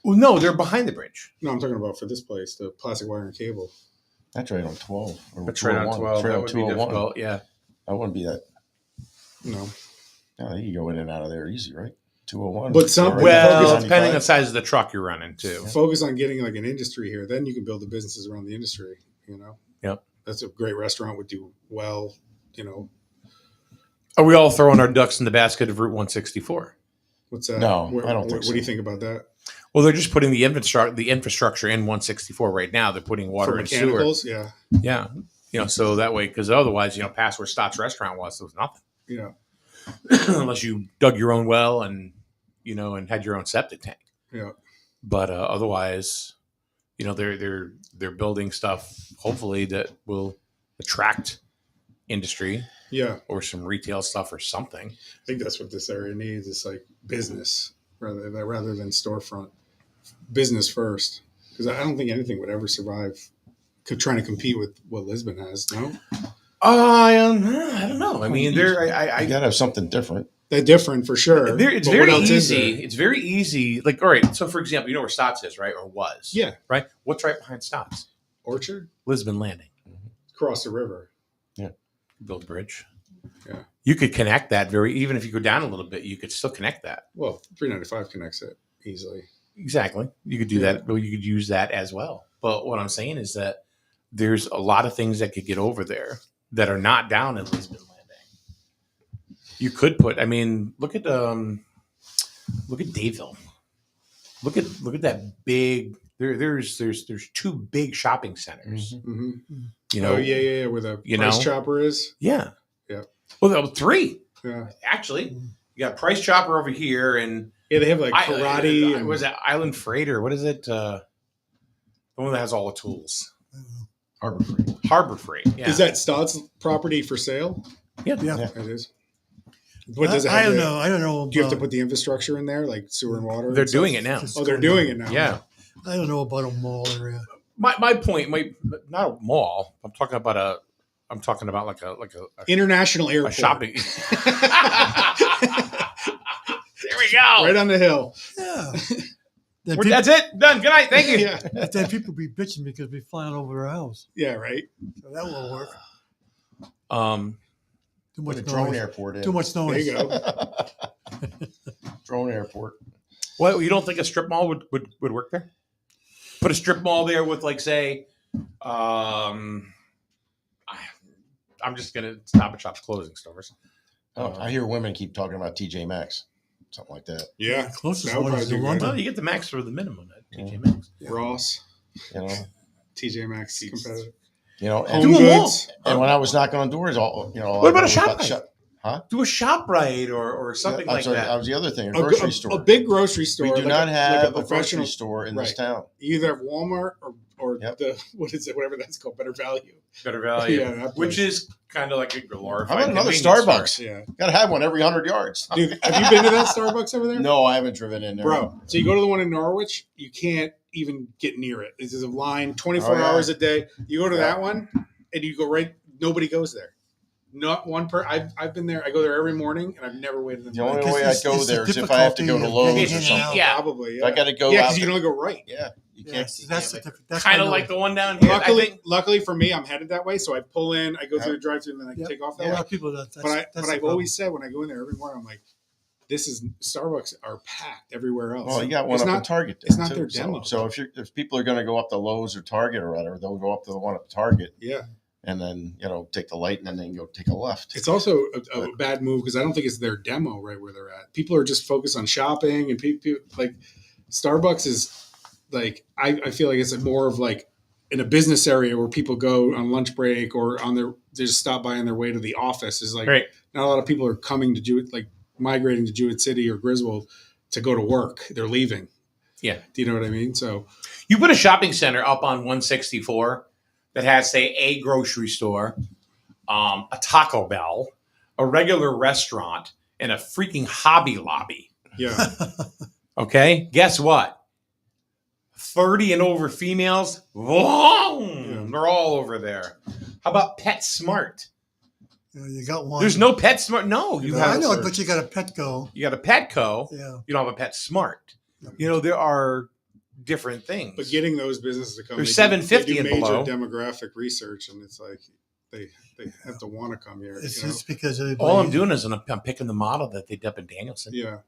well, no, they're behind the bridge. No, I'm talking about for this place, the plastic wire and cable. That's right on 12. Or That's right on 201. 12. It's right That on would be 201. difficult. Yeah. That wouldn't be that. No, No, you can go in and out of there easy, right? 201. But some- Right Well, down depending on 95. the size of the truck you're running too. focus on getting like an industry here. Then you can build the businesses around the industry. Yep. That's a great restaurant would do well. Are we all throwing our ducks in the basket of Route 164? What's that? No, I don't think What so. do you think about that? Well, they're just putting the infrastructure in 164 right now. They're putting water For and sewer. mechanicals, yeah, Yeah. So that way, because otherwise, past where Stott's restaurant was, there was nothing. yeah, Unless you dug your own well and had your own septic tank. yeah. But otherwise, they're building stuff hopefully that will attract industry Yeah, or some retail stuff or something. I think that's what this area needs. Is like business rather than storefront. Business first, because I don't think anything would ever survive trying to compete with what Lisbon has. No, I don't know. I mean, You got to have something different. they're different for sure. It's but very what else is easy. there? It's very easy. Like, all right. So, for example, you know where Stotts is, right? Or was? Yeah, Right. What's right behind Stotts? Orchard Lisbon Landing. across the river. Build a bridge. Yeah. You could connect that even if you go down a little bit, you could still connect that. Well, 395 connects it easily. Exactly. You could do that, or you could use that as well. But what I'm saying is that there's a lot of things that could get over there that are not down in Lisbon Landing. You could look at Dayville. Look at that big. There's 2 big shopping centers. Mm-hmm. Oh yeah, where the price chopper is. Yeah. Yeah. Well, 3 Yeah, actually. You got Price Chopper over here, and yeah. They have like karate. was it Island Freight or what is it? The one that has all the tools. Harbor Freight. Yeah. Is that Stott's property for sale? Yeah. It is. What does it I have? don't know. I don't know. Do you have to put the infrastructure in there, like sewer and water? They're and stuff? doing it now. Oh, they're doing it now. Yeah. I don't know about a mall area. My point, not a mall. I'm talking about like a International airport. a shopping. There we go. Right on the hill. Yeah. That's it. Done. Good night. Thank you. Yeah. But then people be bitching because we flying over their house. Yeah, right. So that won't work. Too Put much a drone noise. airport in. Too much There noise. you go. Drone airport. Well, you don't think a strip mall would work there? Put a strip mall there with, like, say, I'm just gonna Stop and Shop's closing stores. I hear women keep talking about TJ Maxx, something like that. Yeah. Closest That would one is probably in be London. Well, you get the max for the minimum at TJ Maxx. Ross, You know, TJ Maxx competitor. You know, Home Do 'em all. goods. and when I was knocking on doors, all you know, What about a I was shop Do a shop right or something like that. That was the other thing. A A, grocery a store. big grocery store. We do like not have like a grocery store in this right. town. You either have Walmart or Yep. the what is it? Whatever that's called, Better Value. Better value. Yeah, that which place. is kind of like a glorified. How about another convenience Starbucks? store. Yeah, Got to have one every 100 yards. dude, have you been to that Starbucks over there? No, I haven't driven in there, Bro, so you go to the one in Norwich, you can't even get near it. There's a line 24 Oh, yeah. hours a day. You go to Yeah. that one, and you go right. Nobody goes there. Not one per. I've been there. I go there every morning, and I've never waited. The only Because way I it's- go it's the there is if I have to go to difficulty of Lowe's getting or in and something. out. Yeah. Probably. If I got to go Yeah, out. because you can only go right. Yeah, you can't. Yes, that's Yeah, the that's Kind of my like note. the one down here. I think Luckily for me, I'm headed that way, so I pull in, I go through Yep. the drive-through, and then I can Yep. take off that A way. lot of people that's But I've problem. always said when I go in there every morning, I'm like, this is Starbucks are packed everywhere else. Well, you got one It's up not, in Target. it's there, not too. their demo. So if people are going to go up to Lowe's or Target or whatever, they'll go up to the one at Target Yeah, and then take the light and then they can go take a left. it's also a bad move because I don't think it's their demo right where they're at. People are just focused on shopping, and people like Starbucks is like I feel like it's more of like in a business area where people go on lunch break or on their they just stop by on their way to the office. Is like Right. not a lot of people are coming to Jewett, like migrating to Jewett City or Griswold to go to work. They're leaving. Yeah. Do you know what I mean? So you put a shopping center up on 164 that has, say, a grocery store, a Taco Bell, a regular restaurant, and a freaking Hobby Lobby. yeah, Okay, guess what? 30 and over females, they're all over there. How about PetSmart? You got one. There's no PetSmart. No, you I have. know, but you got a Petco. You got a Petco. Yeah. You don't have a PetSmart. You know, there are different things. but getting those businesses to come, There's they do 750 and major below. demographic research, and it's like they have to want to come here. It's you know? just because everybody, All I'm doing is I'm picking the model that they did up in Danielson. Yeah.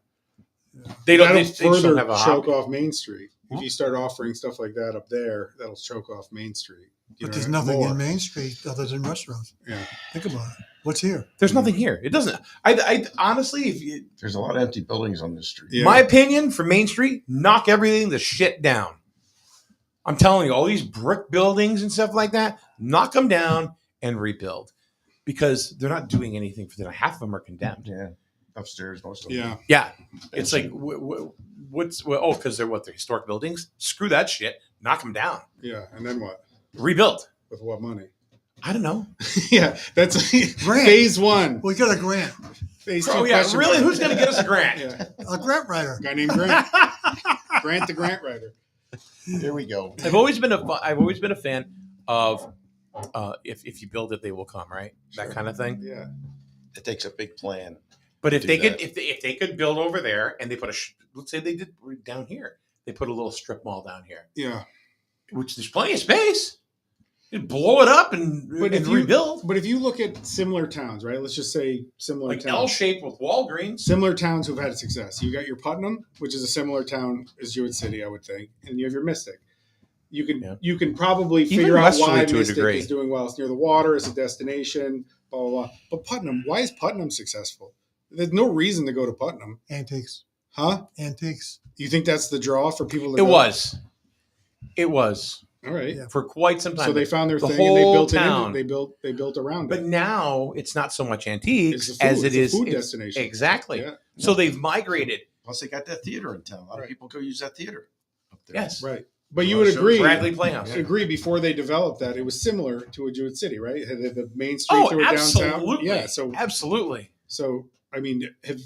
They don't. That'll They just don't further have a choke hobby. off Main Street. If you start offering stuff like that up there, that'll choke off Main Street. You but know, there's nothing more. in Main Street other than restaurants. Yeah. Think about it. What's here? There's nothing here. It doesn't. I honestly, if you, There's a lot of empty buildings on this street. Yeah. my opinion for Main Street, knock everything the shit down. I'm telling you, all these brick buildings and stuff like that, knock them down and rebuild, because they're not doing anything for them. Half of them are condemned. Yeah, upstairs most of them. Yeah. Yeah, it's like because they're they're historic buildings. Screw that shit. Knock them down. Yeah. And then what? Rebuild. With what money? I don't know. Yeah. That's Grant. phase one. We got a grant. Phase Oh two. yeah, question really? mark. Who's gonna get us a grant? Yeah. A grant writer. A guy named Grant. Grant the grant writer. There we go. I've always been a fan of if you build it, they will come. Right, that kind of thing. Yeah. It takes a big plan. But if Do they that. could, if they could build over there and they put let's say they did down here, they put a little strip mall down here, Yeah. which there's plenty of space. You'd blow it up and rebuild, But if you look at similar towns, right? Let's just say similar like towns. L-shaped with Walgreens. Similar towns who've had success. You got your Putnam, which is a similar town as Jewett City, I would think, and you have your Mystic. You can probably Even figure out Westerly why to a Mystic degree. is doing well. It's near the water. It's a destination. Blah blah blah. But Putnam, why is Putnam successful? There's no reason to go to Putnam, Antiques. huh? Antiques. You think that's the draw for people? To It go? was. It was All right. Yeah. for quite some time. So they found their The thing and they whole built town. it. They built around But it. now it's not so much antiques It's a food- as it it's a is food it's- destination. Exactly. Yeah. So they've migrated. Plus, they got that theater in town. A lot Right. of people go use that theater up there. Yes. Right. But you would So agree. Bradley Playhouse. Agree before they developed that it was similar to a Jewett City, right? It had the main street Oh, through a downtown. absolutely. Yeah. Absolutely. So I mean, have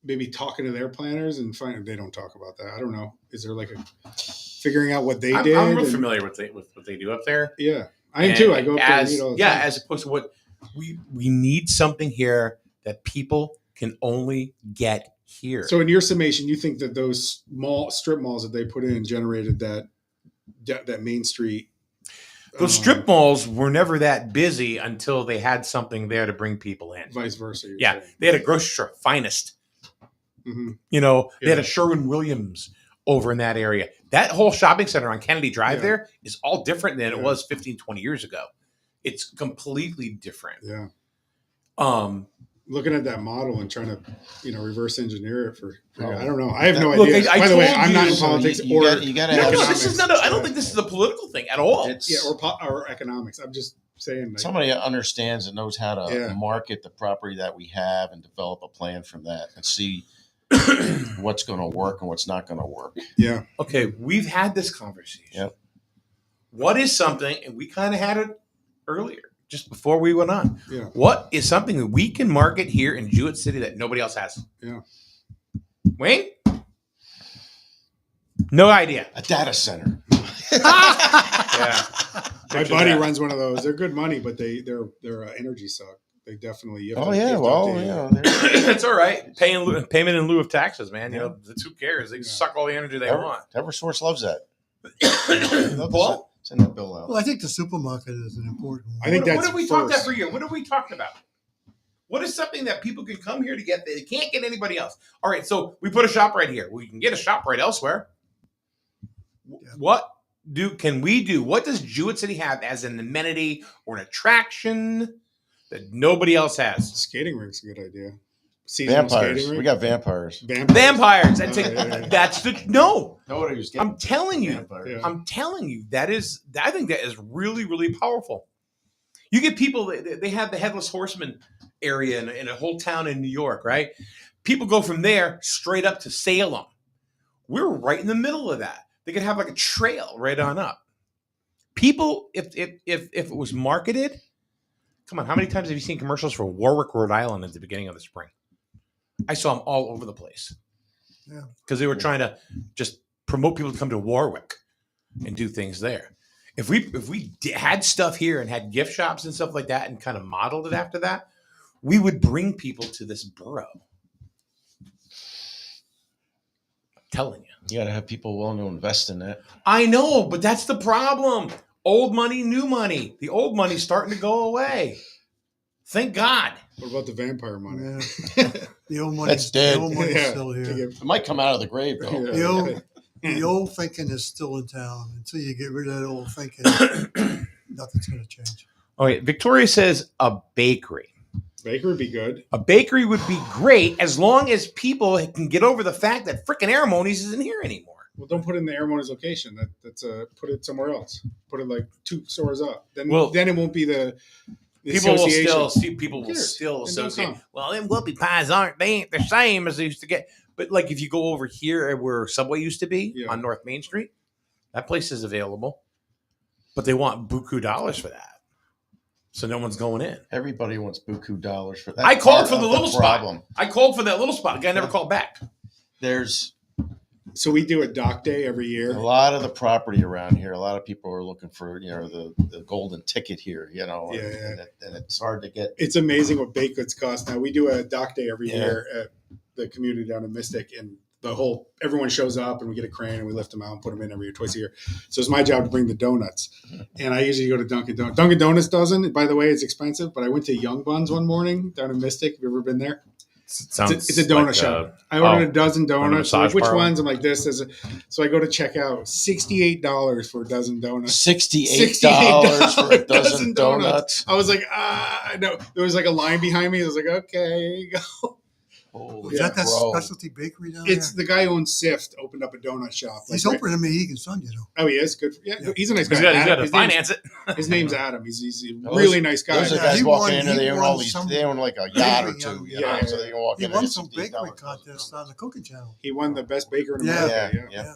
maybe talking to their planners and find they don't talk about that. I don't know. Is there like a figuring out what they did? I'm real and- familiar with what they do up there. Yeah, I am too. I go up there and as eat all the yeah, time. as opposed to what we need something here that people can only get here. So in your summation, you think that those strip malls that they put in generated that Main Street. those strip malls were never that busy until they had something there to bring people in. Vice versa. you're Yeah, saying. they had a grocery store, Finest. Mhm. You know, they had Yeah. a Sherwin-Williams over in that area. That whole shopping center on Kennedy Drive Yeah. there is all different than it Yeah. was 15, 20 years ago. It's completely different. Yeah. looking at that model and trying to, reverse engineer it for Oh. I don't know. I have no Look, idea. I By the way, told I'm not you- in politics You or gotta No, have no, economics. this is not. I don't think this is a political thing at all. It's, or economics. I'm just saying. Like, somebody that understands and knows how to Yeah. market the property that we have and develop a plan from that and see what's going to work and what's not going to work. yeah. Okay, we've had this conversation. Yep. What is something, and we kind of had it earlier, just before we went on. Yeah. What is something that we can market here in Jewett City that nobody else has? Yeah. Wayne? No idea. A data center. Yeah. My Picture buddy that. runs one of those. They're good money, but they're energy suck. They definitely. You have Oh to- you yeah, have to well, update it. That's all right. Payment in lieu of taxes, man. You know, who cares? They can Yeah. suck all the energy they want. EverSource loves that. Paul? Send that bill out. Well, I think the supermarket is an important one. I think What that's have we talked about first. for you? What have we talked about? What is something that people can come here to get that they can't get anybody else? All right, so we put a shop right here. We can get a shop right elsewhere. What can we do? What does Jewett City have as an amenity or an attraction that nobody else has? Skating rink's a good idea. Seasonal Vampires. skating rink. We got vampires. Vampires. I'd say Oh, yeah. that's the no. Nobody was I'm telling you. vampires. Yeah. I'm telling you, I think that is really, really powerful. You get people, they have the Headless Horseman area in a whole town in New York, right? People go from there straight up to Salem. We're right in the middle of that. They could have like a trail right on up. People, if it was marketed, come on, how many times have you seen commercials for Warwick, Rhode Island at the beginning of the spring? I saw them all over the place. Yeah. Because they were trying to just promote people to come to Warwick and do things there. If we had stuff here and had gift shops and stuff like that and kind of modeled it after that, we would bring people to this borough. I'm telling you. You got to have people willing to invest in that. I know, but that's the problem. Old money, new money. The old money's starting to go away. Thank God. What about the vampire money? Yeah. The old money, That's dead. The old money's Yeah. still here. It might come out of the grave though. Yeah. The old, the old thinking is still in town. Until you get rid of that old thinking, nothing's going to change. All right. Victoria says a bakery. Baker would be good. A bakery would be great as long as people can get over the fact that frickin' Airmonies isn't here anymore. Well, don't put it in the Airmoni's location. That's put it somewhere else. Put it like 2 stores up. Then it won't be the People will association. still Who cares? Then don't associate. come. Well, them whoopie pies ain't the same as they used to get. But like if you go over here where Subway used to be Yeah. on North Main Street, that place is available, but they want buku dollars for that, so no one's going in. Everybody wants buku dollars for that. I called part for the of little problem. spot. I called for that little spot. The guy never called back. There's So we do a dock day every year. a lot of the property around here. A lot of people are looking for the golden ticket here. Yeah, yeah. And it's hard to get. It's amazing what baked goods cost now. We do a dock day every Yeah. year at the community down in Mystic, and everyone shows up, and we get a crane and we lift them out and put them in every year, twice a year. So it's my job to bring the donuts, and I usually go to Dunkin' Donuts. Dunkin' Donuts doesn't. By the way, it's expensive, but I went to Young Buns one morning down in Mystic. Have you ever been there? It's a donut shop. I ordered a dozen donuts. massage Like, which parlor? ones? I'm like this. So I go to check out. $68 for a dozen donuts. $68 for a dozen donuts. I was like, no. There was like a line behind me. I was like, okay, go. Holy Is that bro. specialty bakery down It's there? the guy who owns Sift opened up a donut shop. He's Like, open to Mohegan Sun, you know. Oh, he is good. He's a nice guy. He's got to Adam- his name's- finance it. His name's Adam. He's a Those- really nice guy. Those are Yeah, guys he walking won- in there. he They own won all these. some They own like a yacht or bakery, two. You yeah, know, yeah. so they can walk He in. won and some $68 bakery donuts. contest on the Cooking Channel. He won the best baker in Yeah. America. Yeah.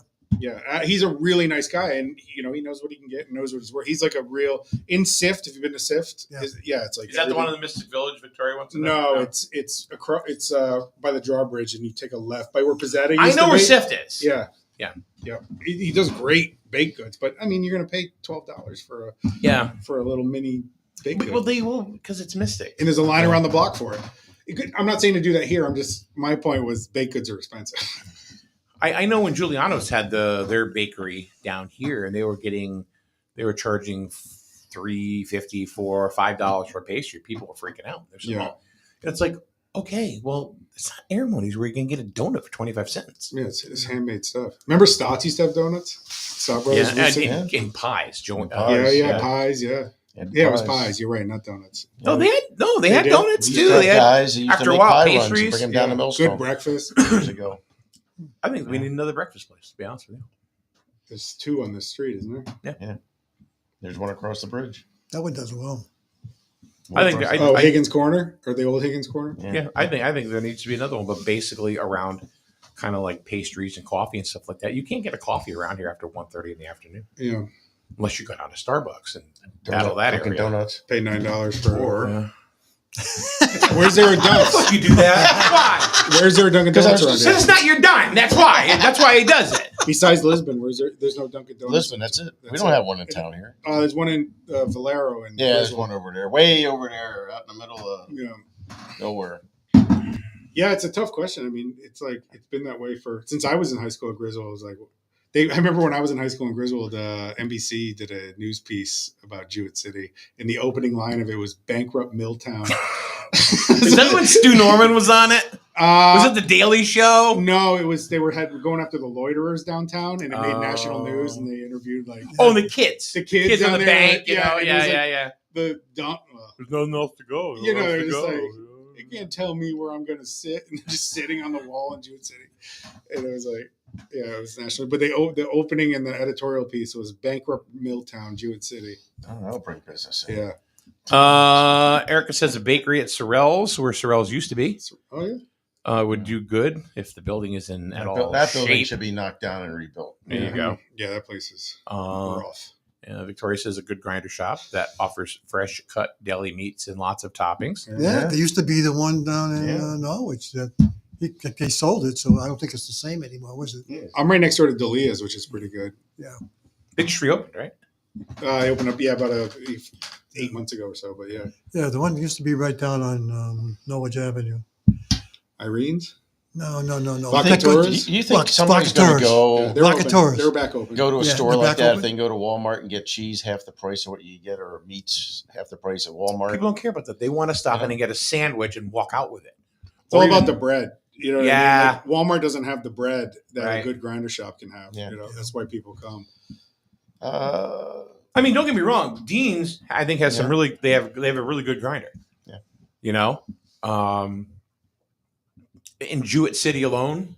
He's a really nice guy, and he knows what he can get and knows what his worth. He's like a real in Sift. If you've been to Sift, Yeah. it's like Is that the one in everything- the Mystic Village Victoria wants to No, it's by the drawbridge, and you take a left by where Pizzetta. I used know to where be. Sift is. Yeah, Yeah. yeah. He does great baked goods, but I mean, you're going to pay $12 for a little mini baked good. Well, they will because it's Mystic. And there's a line around the block for it. I'm not saying to do that here. My point was baked goods are expensive. I know when Giuliano's had their bakery down here, and they were charging $3.50, $4, $5 for a pastry. People were freaking out. They're saying, Yeah. "Oh." And it's like, okay, well, it's not Airmonies where you can get a donut for 25 cents. Yeah, it's handmade stuff. Remember Stotts used to have donuts? Stott Brothers. Yeah, used to- and pies. Pies. yeah, Yeah. pies, yeah. Yeah, it was pies. You're right, not donuts. No, they had did? donuts We too. used to have They had, guys who used after to a make while, pie runs and pastries. bring them down to Good Millstone breakfast. years ago. I think we need another breakfast place, to be honest with you. There's 2 on the street, isn't there? Yeah. There's one across the bridge. That one does well. I think Higgins Corner or the old Higgins Corner. Yeah, I think there needs to be another one, but basically around kind of like pastries and coffee and stuff like that. You can't get a coffee around here after 1:30 in the afternoon Yeah, unless you go down to Starbucks and battle that Dunkin' area. Donuts. pay $9 for. Yeah. Where's there a Dunkin'? You do that? Why? Where's there a Dunkin' Donuts around Because here? it's not your dime. That's why. That's why he does it. Besides Lisbon, there's no Dunkin' Donuts. Lisbon, that's it. We don't have one in town here. There's one in Valero and Yeah, there's one over there, way over there, out in the middle of nowhere. Yeah, it's a tough question. I mean, it's been that way since I was in high school at Griswold. I was like, I remember when I was in high school in Griswold, NBC did a news piece about Jewett City, and the opening line of it was "Bankrupt Milltown." Is that when Stu Norman was on it? Was it the Daily Show? No, it was. They were going after the loiterers downtown, and it made national news. And they interviewed the kids, the kids on down the there, bank. yeah. The dump. There's nothing else to go. They're just like, you can't tell me where I'm going to sit, and just sitting on the wall in Jewett City. And it was like, it was national. But the opening and the editorial piece was "Bankrupt Milltown, Jewett City." I don't know, bring business in. Yeah. Erica says a bakery at Sorrell's, where Sorrell's used to be. Oh yeah. Would do good if the building is in at all That building shape. should be knocked down and rebuilt. There you go. Yeah, that place is rough. Victoria says a good grinder shop that offers fresh cut deli meats and lots of toppings. Yeah, there used to be the one down in Norwich that they sold it, so I don't think it's the same anymore, was it? Yeah. I'm right next door to Delia's, which is pretty good. Yeah. It just reopened, right? I opened up, about 8 months ago or so, but yeah. Yeah, the one used to be right down on Norwich Avenue. Irene's? No. You think somebody's going to go? They're back open. Go to a store like that. open. If they can go to Walmart and get cheese half the price of what you get, or meats half the price at Walmart. People don't care about that. They want to stop in and get a sandwich and walk out with it. It's all about the bread. You know what I mean? Like, Walmart doesn't have the bread that a good grinder shop can have. Yeah. That's why people come. I mean, don't get me wrong. Dean's, I think, has some really. They have a really good grinder. Yeah. In Jewett City alone,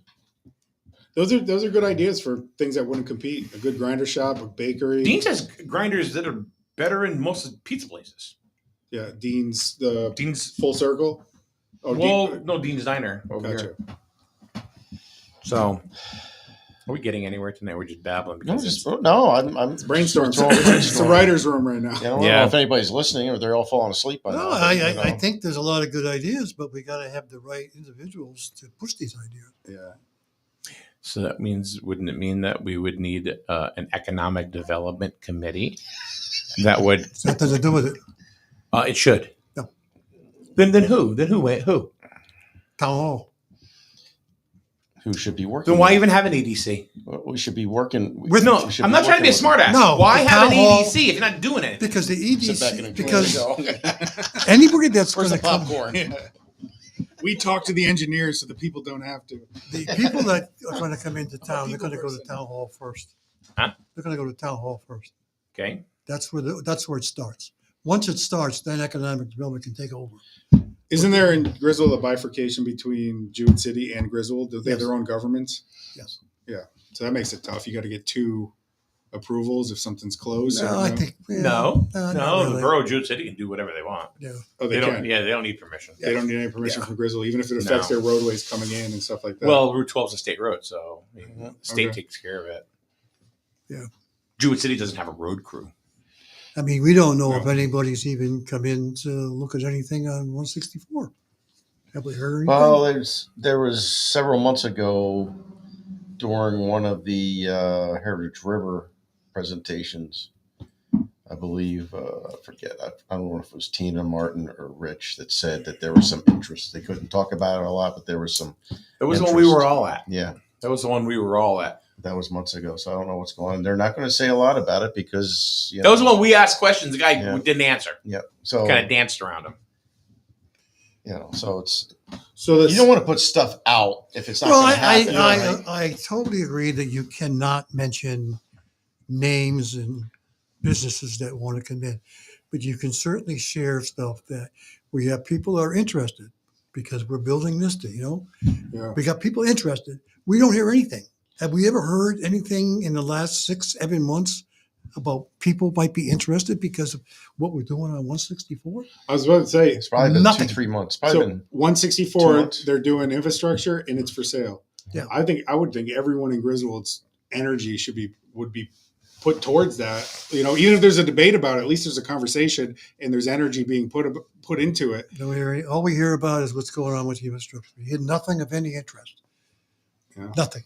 those are good ideas for things that wouldn't compete. A good grinder shop, a bakery. Dean's has grinders that are better in most of the pizza places. Yeah, Dean's Full Circle. Oh, Dean's Diner over Gotcha. here. So, are we getting anywhere tonight? We're just babbling. I'm brainstorming. It's a writer's room right now. I don't know if anybody's listening or they're all falling asleep by now. I think there's a lot of good ideas, but we got to have the right individuals to push these ideas. Yeah. So that means, wouldn't it mean that we would need an economic development committee that would? It's nothing to do with it. It should. No. Then who? Who? Town hall. Who should be working? Then why even have an EDC? We should be working. I'm not trying to be a smartass. No, why have an hall, EDC if you're not doing anything? Because the EDC, because because anybody that's going where's to the come, popcorn? We talk to the engineers so the people don't have to. the people that are going to come into town, they're going to go to town hall first. Huh? They're going to go to town hall first. Okay. That's where it starts. Once it starts, then economic development can take over. Isn't there in Griswold a bifurcation between Jewett City and Griswold? Do they have their own governments? Yes. Yeah. So that makes it tough. You got to get 2 approvals if something's closed. No, I think No. not The really. borough of Jewett City can do whatever they want. Yeah. Oh, they don't. can. Yeah, they don't need permission. They don't need any permission from Griswold, even if it affects their roadways coming in and stuff like that. Well, Route 12 is a state road, so the state Okay. takes care of it. Yeah. Jewett City doesn't have a road crew. I mean, we don't know if anybody's even come in to look at anything on 164. Have we heard anything? Well, there was several months ago during one of the Heritage River presentations, I believe, I forget, I don't know if it was Tina, Martin, or Rich that said that there was some interest. They couldn't talk about it a lot, but there was some It was the one interest. we were all at. Yeah. That was the one we were all at. That was months ago, so I don't know what's going on. They're not going to say a lot about it because That was the one we asked questions. The guy didn't answer. Yeah, so kind of danced around him. So you don't want to put stuff out if it's not going to happen. I totally agree that you cannot mention names and businesses that want to come in, but you can certainly share stuff that we have people that are interested because we're building this thing, Yeah. We got people interested. We don't hear anything. Have we ever heard anything in the last 6-7 months about people might be interested because of what we're doing on 164? I was about to say, It's probably been Nothing. 2-3 months. so Probably been 2 164, months. they're doing infrastructure and it's for sale. Yeah. I would think everyone in Griswold's energy would be put towards that. Even if there's a debate about it, at least there's a conversation and there's energy being put into it. All we hear about is what's going on with the infrastructure. We hear nothing of any interest. Yeah. Nothing.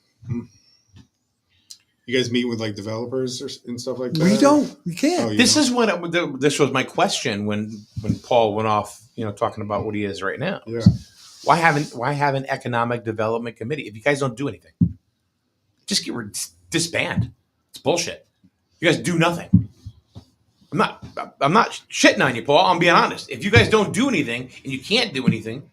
You guys meet with like developers and stuff like that? We don't. We can't. Oh, you This don't? is when this was my question when Paul went off, talking about what he is right now. Yeah. Why have an economic development committee if you guys don't do anything? Just disband. It's bullshit. You guys do nothing. I'm not shitting on you, Paul. I'm being honest. If you guys don't do anything and you can't do anything,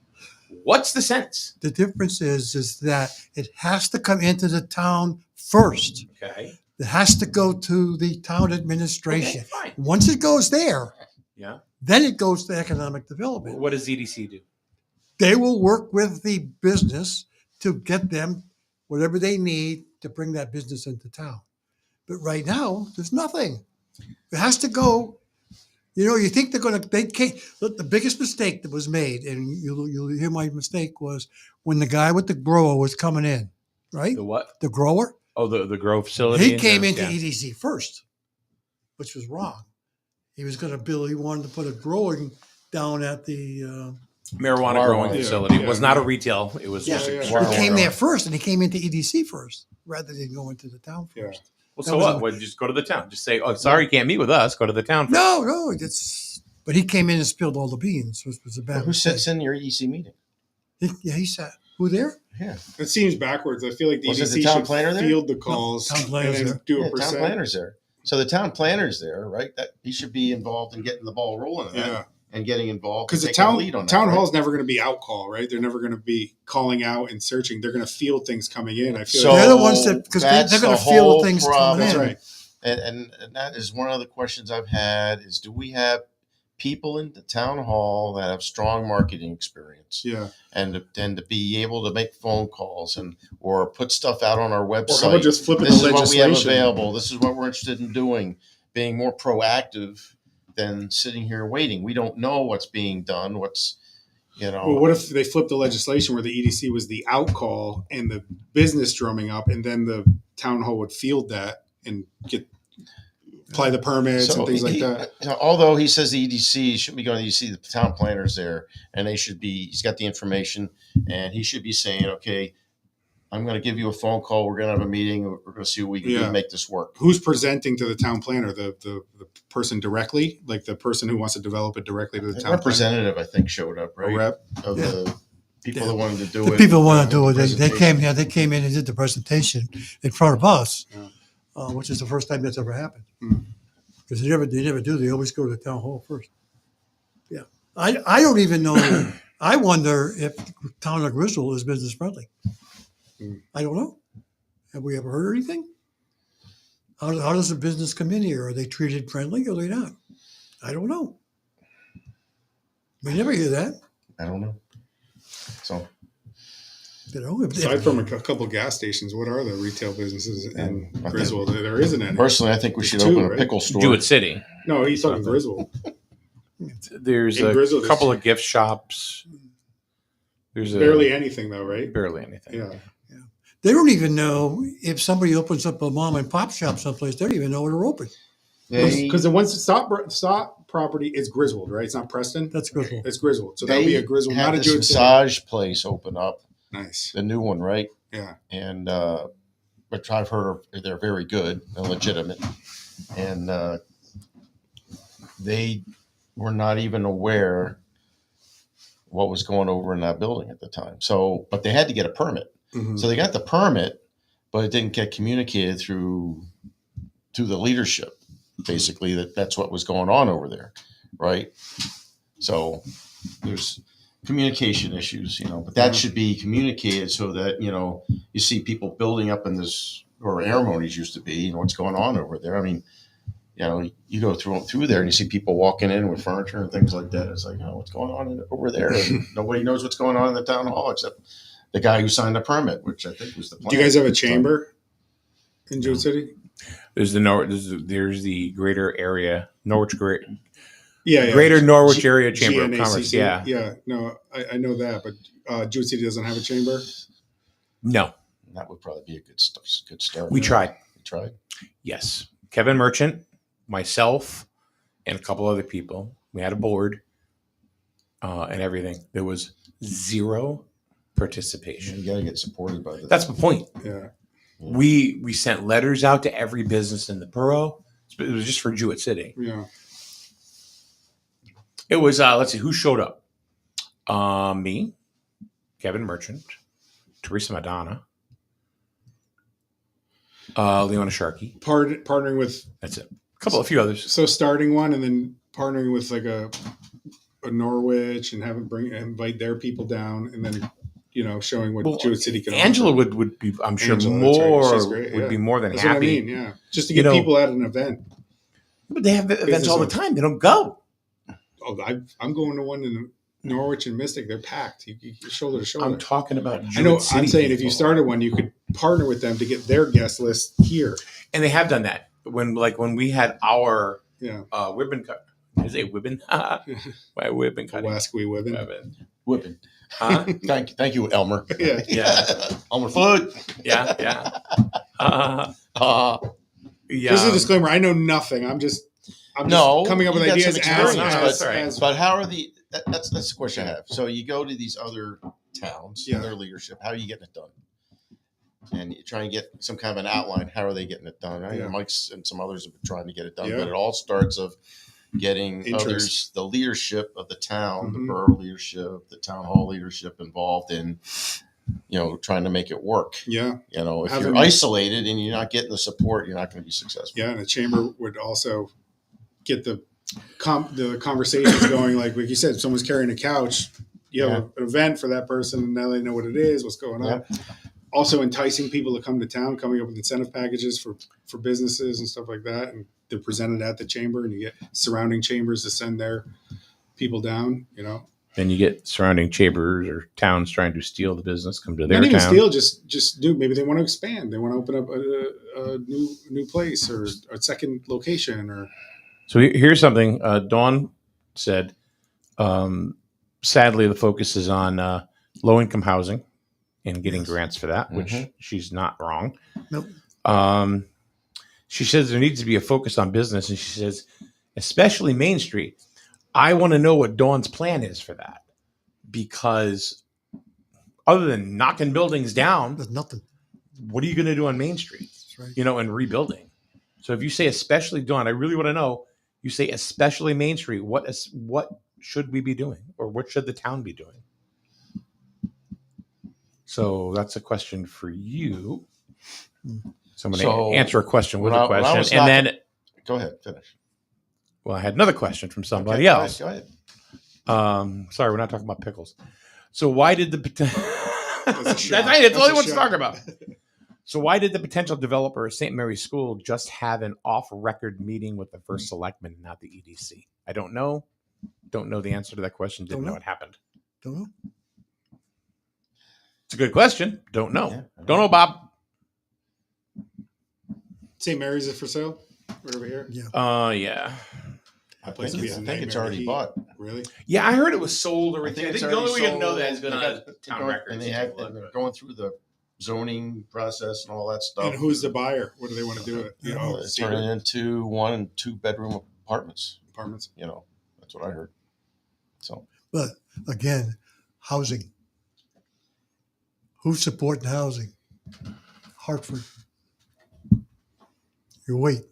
what's the sense? The difference is that it has to come into the town first. Okay. It has to go to the town administration. Okay, fine. Once it goes there, Yeah. then it goes to economic development. What does EDC do? They will work with the business to get them whatever they need to bring that business into town. But right now, there's nothing. It has to go. You think they can't. Look, the biggest mistake that was made, and you'll hear my mistake, was when the guy with the grower was coming in, right? The what? The grower. Oh, the grow facility. He came into yeah. EDC first, which was wrong. He was going to build. He wanted to put a growing down at the. Marijuana growing Yeah, facility. yeah, It was not a retail. It was Yeah, just a yeah. he came there first, and he came into EDC first rather than go into the town Yeah. first. Well, That so was what? a- Well, just go to the town. Just say, "Oh, sorry, you can't meet with us. Go to the town." First. No, it's. But he came in and spilled all the beans, which was a bad. Who mistake. sits in your EDC meeting? He sat. Who there? Yeah. It seems backwards. I feel like the Was it EDC the town should planner there? field the calls town and planner's then there. do Yeah, a percent. town planner's there. So the town planner's there, right? That he should be involved in getting the ball rolling in that Yeah. and getting involved. Because the taking town lead on that, town right? hall's never going to be out call, right? They're never going to be calling out and searching. They're going to field things coming in. I feel So like They're the ones that- 'cause that's they're gonna the feel the whole things coming problem. in. that's right. And that is one of the questions I've had is do we have people in the town hall that have strong marketing experience Yeah. and to be able to make phone calls and or put stuff out on our Or website. how about just flipping This the is what we have legislation? available. This is what we're interested in doing. Being more proactive than sitting here waiting. We don't know what's being done. Well, what if they flipped the legislation where the EDC was the out call and the business drumming up, and then the town hall would field that and apply the permits and things like that? Although he says the EDC shouldn't be going to the EDC, the town planner's there, and he's got the information, and he should be saying, okay, I'm going to give you a phone call. We're going to have a meeting. We're going to see what we can do Yeah. to make this work. Who's presenting to the town planner? The person directly, like the person who wants to develop it directly to the The town planner? representative, I think, showed up, A right? rep? Of Yeah. the people that wanted to do The it. people want to do it. They Presentation. came here. They came in and did the presentation in front of us, Yeah. which is the first time that's ever happened. Mm. Because they never do. They always go to the town hall first. Yeah, I don't even know. I wonder if town of Griswold is business friendly. Mm. I don't know. Have we ever heard anything? How does the business come in here? Are they treated friendly or are they not? I don't know. We never hear that. I don't know. So Aside from a couple of gas stations, what are the retail businesses in I think- Griswold? There isn't any. personally, I think we should Two, open a right? pickle store. Jewett City. No, he's talking Griswold. There's In a Griswold, there's- couple of gift shops. There's Barely anything, though, right? barely anything. Yeah. They don't even know if somebody opens up a mom and pop shop someplace. They don't even know where they're open. Because the one stop property is Griswold, right? It's not Preston. That's Griswold. It's Griswold. So that would be a Griswold, had not a this Jewett City. massage place open up, Nice. the new one, right? Yeah. And which I've heard they're very good and legitimate, and they were not even aware what was going over in that building at the time. So, but they had to get a permit. Mhm. So they got the permit, but it didn't get communicated through to the leadership. Basically, that's what was going on over there, right? So there's communication issues, but that should be communicated so that you see people building up in this, or airmonies used to be, what's going on over there. I mean, you go through there and you see people walking in with furniture and things like that. It's like, what's going on over there? And nobody knows what's going on in the town hall except the guy who signed the permit, which I think was the plan. Do you guys have a chamber in Jewett City? There's there's the greater area, Norwich Greater Norwich Area Chamber of Commerce. Yeah. No, I know that, but Jewett City doesn't have a chamber. No, that would probably be a good start. We tried. Yes, Kevin Merchant, myself, and a couple other people. We had a board and everything. There was zero participation. You got to get supported by this. That's the point. Yeah. We sent letters out to every business in the borough. It was just for Jewett City. Yeah. It was, let's see, who showed up? Me, Kevin Merchant, Teresa Madonna, Leona Sharkey. Partnering with... That's it. A few others. So starting one and then partnering with like a Norwich and invite their people down and then, showing what Jewett City can Angela offer. would be, I'm sure, Right. would be more than That's happy. what I mean, yeah. Just to get people at an event. But they have events all the time. They don't go. Oh, I'm going to one in Norwich and Mystic. They're packed. You're shoulder to shoulder. I'm talking about I know. City I'm saying people. if you started one, you could partner with them to get their guest list here. And they have done that. When we had our ribbon cut. Is it ribbon? Why ribbon cutting? Wasqui Whipping. Huh? Thank you, Elmer. Yeah. Elmer Foot. Yeah. Just a disclaimer. I know nothing. I'm just coming up with ideas but how are that's the question I have. So you go to these other towns and their leadership. How are you getting it done? And you try and get some kind of an outline. How are they getting it done? I know Mike's and some others have been trying to get it done, but it all starts of getting others, the leadership of the town, the borough leadership, the town hall leadership involved in, trying to make it work. Yeah. If you're isolated and you're not getting the support, you're not going to be successful. Yeah. And the chamber would also get the conversations going. Like you said, if someone's carrying a couch, you have an event for that person and now they know what it is, what's going on. Yeah. Also enticing people to come to town, coming up with incentive packages for businesses and stuff like that. And they're presented at the chamber and you get surrounding chambers to send their people down, Then you get surrounding chambers or towns trying to steal the business, come to their town. Not even steal, just do. Maybe they want to expand. They want to open up a new place or a second location. Or So here's something Dawn said. Sadly, the focus is on low-income housing and getting grants for that, which she's not wrong. Nope. She says there needs to be a focus on business, and she says, especially Main Street. I want to know what Dawn's plan is for that, because other than knocking buildings down, There's nothing. what are you going to do on Main Street? That's right. And rebuilding. So if you say especially Dawn, I really want to know. You say especially Main Street. What should we be doing, or what should the town be doing? So that's a question for you. So I'm going to answer a question with a question, and then go ahead, finish. Well, I had another question from somebody else. Go ahead. Sorry, we're not talking about pickles. So why did the that's all he wants to talk about. So why did the potential developer of St. Mary's School just have an off-record meeting with the first selectman and not the EDC? I don't know. Don't know the answer to that question. Didn't know what happened. Don't know. It's a good question. Don't know. Don't know, Bob. St. Mary's is for sale right over here. Yeah. Yeah. I think it's already bought. Really? Yeah, I heard it was sold already. I think the only way you can know sold. that is going on town records. And they're going through the zoning process and all that stuff. And who's the buyer? What do they want to do with it? Turn it into 1 and 2 bedroom apartments. Apartments. That's what I heard. So, But again, housing. Who's supporting housing? Hartford. You wait.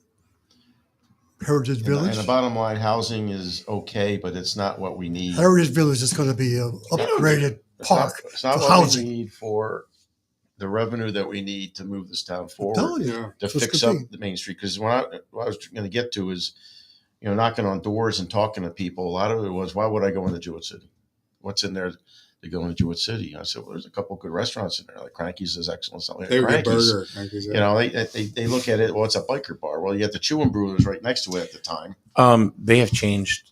Heritage Village. And the bottom line, housing is okay, but it's not what we need. Heritage Village is going to be an upgraded park It's not for what housing. we need for the revenue that we need to move this town forward. Yeah. To fix up the Main Street. Because what I was going to get to is, knocking on doors and talking to people. A lot of it was, why would I go into Jewett City? What's in there? to go into Jewett City. I said, well, there's a couple good restaurants in there. Like Cranky's is excellent. Something They like were good Cranky's. burger. Cranky's, You know, they look at it. Well, it's a biker bar. Well, you got the Chew and Brew that was right next to it at the time. They have changed.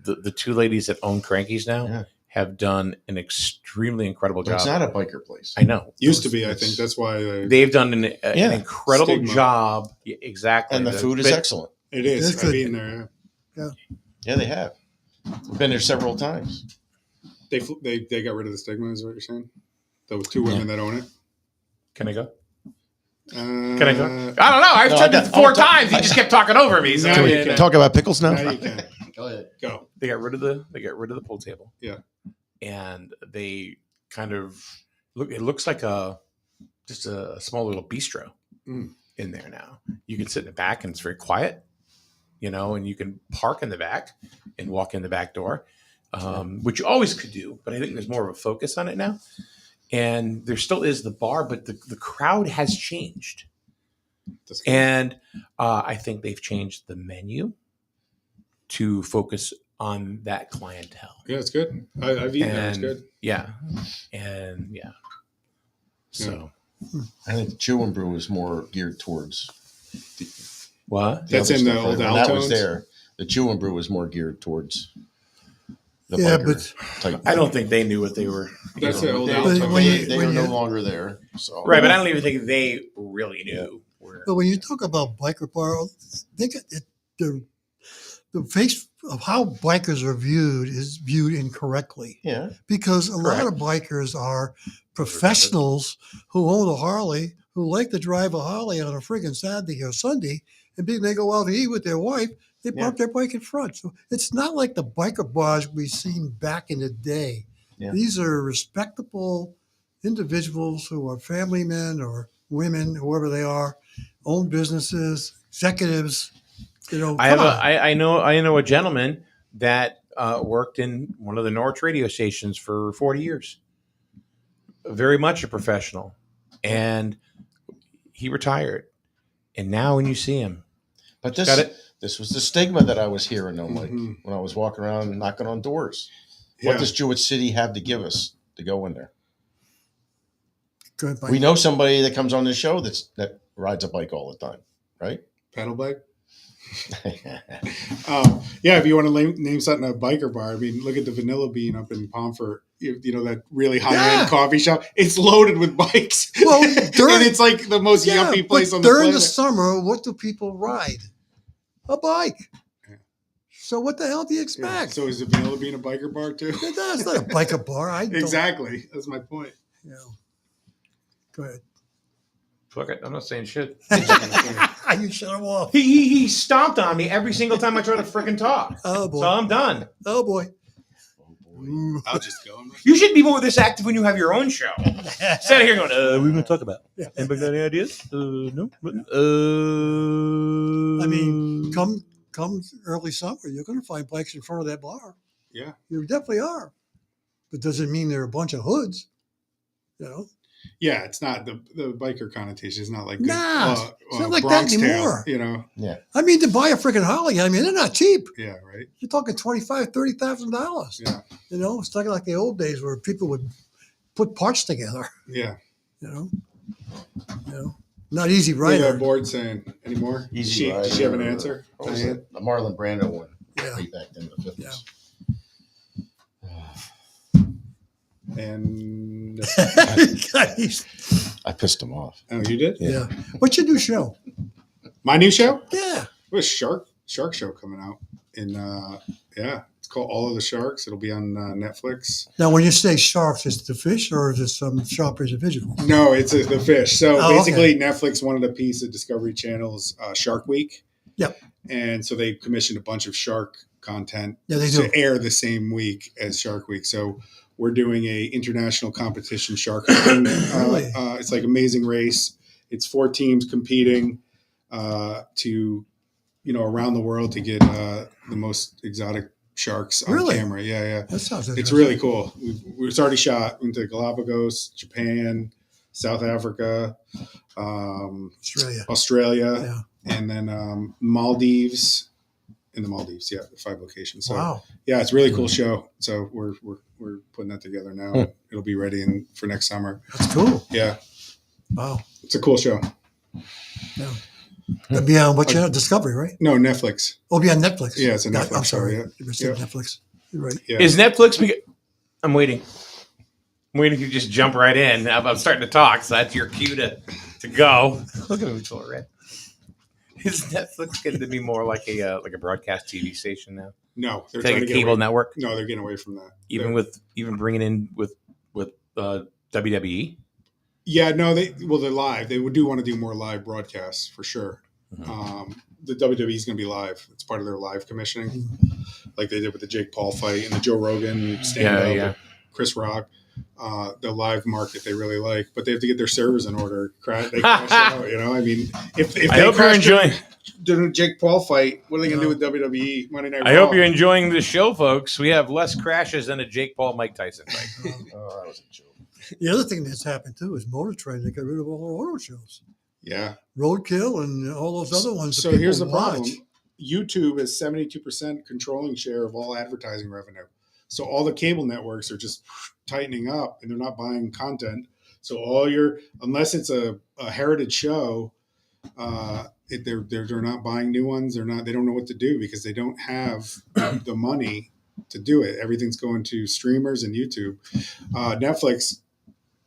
The two ladies that own Cranky's now Yeah. have done an extremely incredible But job. it's not a biker place. I know. Used to be, I think. That's why They've done an incredible Stigma. job. Yeah, exactly. And the food is excellent. it is. It's I've good. eaten there. Yeah, they have. We've been there several times. Yeah. They got rid of the stigma. Is what you're saying? Those two women that own it. Can I go? Can Can I go? I don't know. I've No, said I it got- 4 I'll- times. He just kept talking over me. So Now Can we you can. talk about pickles now? Now you can. Go ahead. Go. they got rid of the pool table. Yeah. And they kind of look. It looks like just a small little bistro in there now. You can sit in the back and it's very quiet, and you can park in the back and walk in the back door, which you always could do. But I think there's more of a focus on it now. And there still is the bar, but the crowd has changed. That's good. And I think they've changed the menu to focus on that clientele. Yeah, it's good. I've eaten there. It's And good. yeah, and yeah. So I think the Chew and Brew is more geared towards what? That's other in the stuff, old right? When that was Altones? there. The Chew and Brew was more geared towards the Yeah, biker but type. I don't think they knew what they were. That's the old They, Altones. when they, you- they when are no you- longer there. So Right, but I don't even think they really knew. But when you talk about biker bar, think it, the face of how bikers are viewed is viewed incorrectly, yeah, because a lot of bikers are professionals who own a Harley, who like to drive a Harley on a friggin' Saturday or Sunday, and then they go out to eat with their wife. They park their bike in front. So it's not like the biker bars we've seen back in the day. Yeah. These are respectable individuals who are family men or women, whoever they are, own businesses, executives. I know a gentleman that worked in one of the Norwich radio stations for 40 years. Very much a professional, and he retired. And now when you see him, but got it. this was the stigma that I was hearing though, Mike, Mhm. when I was walking around and knocking on doors. Yeah. What does Jewett City have to give us to go in there? Good We know somebody that comes on this show that rides a bike all the time, right? Pedal bike. Yeah, if you want to name something a biker bar, I mean, look at the Vanilla Bean up in Pomfret. You know that really high end coffee shop. It's loaded with bikes. Well, and it's like the most yuppie place but on the during planet. the summer, what do people ride? A bike. Yeah. So what the hell do you Yeah. expect? So is the Vanilla Bean a biker bar too? That's not a biker bar. I don't, Exactly. That's my point. You know. Go ahead. fuck it, I'm not saying shit. You shut him off. He stomped on me every single time I try to freaking talk. Oh boy. So I'm done. Oh boy. I'll just go. You should be more this active when you have your own show. Instead of here going, what are we going to talk about? Yeah. Anybody got any ideas? No. I mean, come early summer, you're going to find bikes in front of that bar. Yeah. You definitely are. But doesn't mean they're a bunch of hoods. You know. Yeah, it's not the biker connotation. It's not like Nah, it's not like that Bronx anymore. Tale, you know. I mean, to buy a freaking Harley, I mean, they're not cheap. Yeah, right. You're talking $25,000-$30,000. Yeah, You know, it's not like the old days where people would put parts together. yeah. You know, not easy What are rider. that board saying anymore? Easy Does she have an answer? What was it? The Marlon Brando one. Yeah. Way back in the 50s. Yeah. And I pissed him off. oh, you did? Yeah. What's your new show? My new show? Yeah. We have a shark show coming out in it's called All of the Sharks. It'll be on Netflix. Now, when you say sharks, is it the fish or is it some sharp individual? No, it's the fish. So Oh, basically, Netflix wanted a piece of Discovery Channel's Shark Week. Yep. And so they commissioned a bunch of shark content Yeah, they do. to air the same week as Shark Week. So we're doing a international competition shark hunting. Really? It's like Amazing Race. It's 4 teams competing to around the world to get the most exotic sharks on Really? camera. Yeah. That sounds It's interesting. really cool. It's already shot into Galapagos, Japan, South Africa, Australia. Australia, Yeah. and then Maldives in the Maldives. Yeah, 5 locations. So Wow. yeah, it's a really cool show. So we're putting that together now. It'll be ready for next summer. That's cool. Yeah, Wow. it's a cool show. Yeah. That'd be on what channel? Discovery, right? No, Netflix. Oh, be on Netflix. Yeah, it's a Netflix I'm sorry. show, yeah. You said Yeah. Netflix. You're right. Yeah. Is Netflix? I'm waiting. I'm waiting for you to just jump right in. I'm starting to talk, so that's your cue to go. Look at me, it's all red. Is Netflix going to be more like a broadcast TV station now? No, they're It's like trying a to get cable away. network, No, they're getting away from that. even bringing in with WWE. Yeah, no, they're live. They do want to do more live broadcasts for sure. The WWE is going to be live. It's part of their live commissioning, like they did with the Jake Paul fight and the Joe Rogan stand up, Chris Rock. The live market they really like, but they have to get their servers in order. They crash out, you know. I mean, if I hope you're enjoying the Jake Paul fight, what are they going to do with WWE Monday Night Raw? I hope you're enjoying the show, folks. We have less crashes than a Jake Paul Mike Tyson fight. Oh, that was a joke. The other thing that's happened too is Motor Trend. They got rid of all the auto shows. Yeah, Roadkill and all those other ones. So here's the problem: YouTube is 72% controlling share of all advertising revenue. So all the cable networks are just tightening up, and they're not buying content. So unless it's a heritage show, they're not buying new ones. They don't know what to do because they don't have the money to do it. Everything's going to streamers and YouTube. Netflix,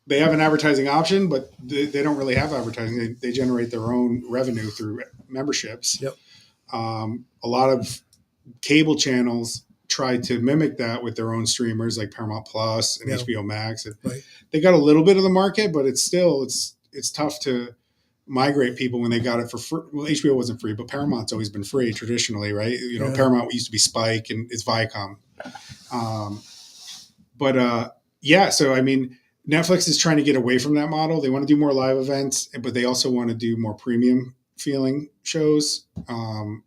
they have an advertising option, but they don't really have advertising. They generate their own revenue through memberships. Yep. A lot of cable channels try to mimic that with their own streamers like Paramount Plus and HBO Max. Right. They got a little bit of the market, but it's tough to migrate people when they got it for free. Well, HBO wasn't free, but Paramount's always been free traditionally, right? You know, Paramount used to be Spike and it's Viacom. So I mean, Netflix is trying to get away from that model. They want to do more live events, but they also want to do more premium feeling shows,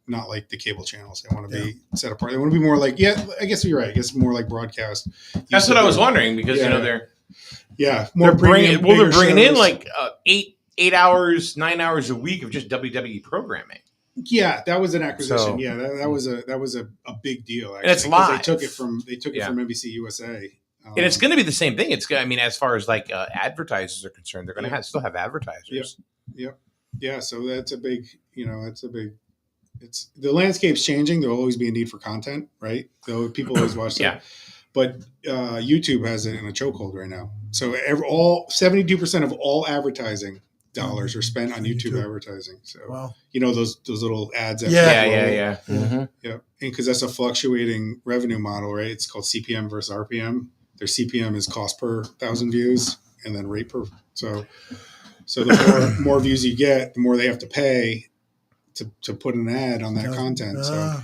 not like the cable channels. They want to be set apart. They want to be more like, I guess you're right. I guess more like broadcast. That's what I was wondering because they're more bringing shows. in like 8 hours, 9 hours a week of just WWE programming. Yeah, that was an acquisition. So, that was a big deal. Actually, and it's live. They took it from NBC USA. And it's going to be the same thing. As far as like advertisers are concerned, they're going to still have advertisers. Yep. Yeah. So that's a big, it's the landscape's changing. There'll always be a need for content, right? Though people always watch that. But YouTube has it in a chokehold right now. So 72% of all advertising dollars are spent on YouTube advertising. So, those little ads. Yeah. Mm-hmm. Yeah. And because that's a fluctuating revenue model, right? It's called CPM versus RPM. Their CPM is cost per 1,000 views and then rate per. So the more views you get, the more they have to pay to put an ad on that content. So,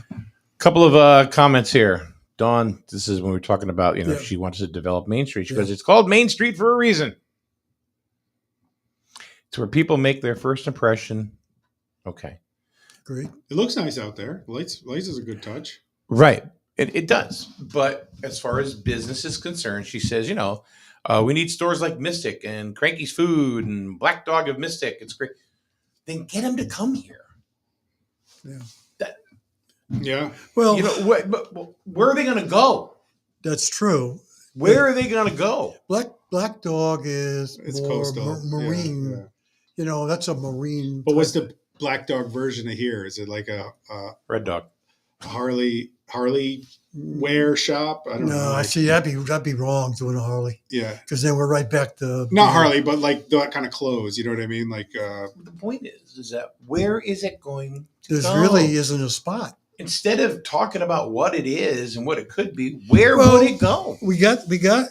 couple of comments here. Dawn, this is when we were talking about, she wants to develop Main Street. She goes, it's called Main Street for a reason. It's where people make their first impression. Okay. Great. It looks nice out there. Lights is a good touch. Right. It does. But as far as business is concerned, she says, we need stores like Mystic and Cranky's Food and Black Dog of Mystic. It's great. Then get them to come here. Yeah. Well, where are they going to go? That's true. Where are they going to go? Black Dog is more coastal. Marine. Yeah. That's a marine. But what's the Black Dog version of here? Is it like a Red Dog? Harley wear shop? I don't know. I see. That'd be wrong doing a Harley. Yeah. Because then we're right back to not Harley, but like that kind of clothes. You know what I mean? Like the point is that where is it going to there go? Really isn't a spot. Instead of talking about what it is and what it could be, where would it go? We got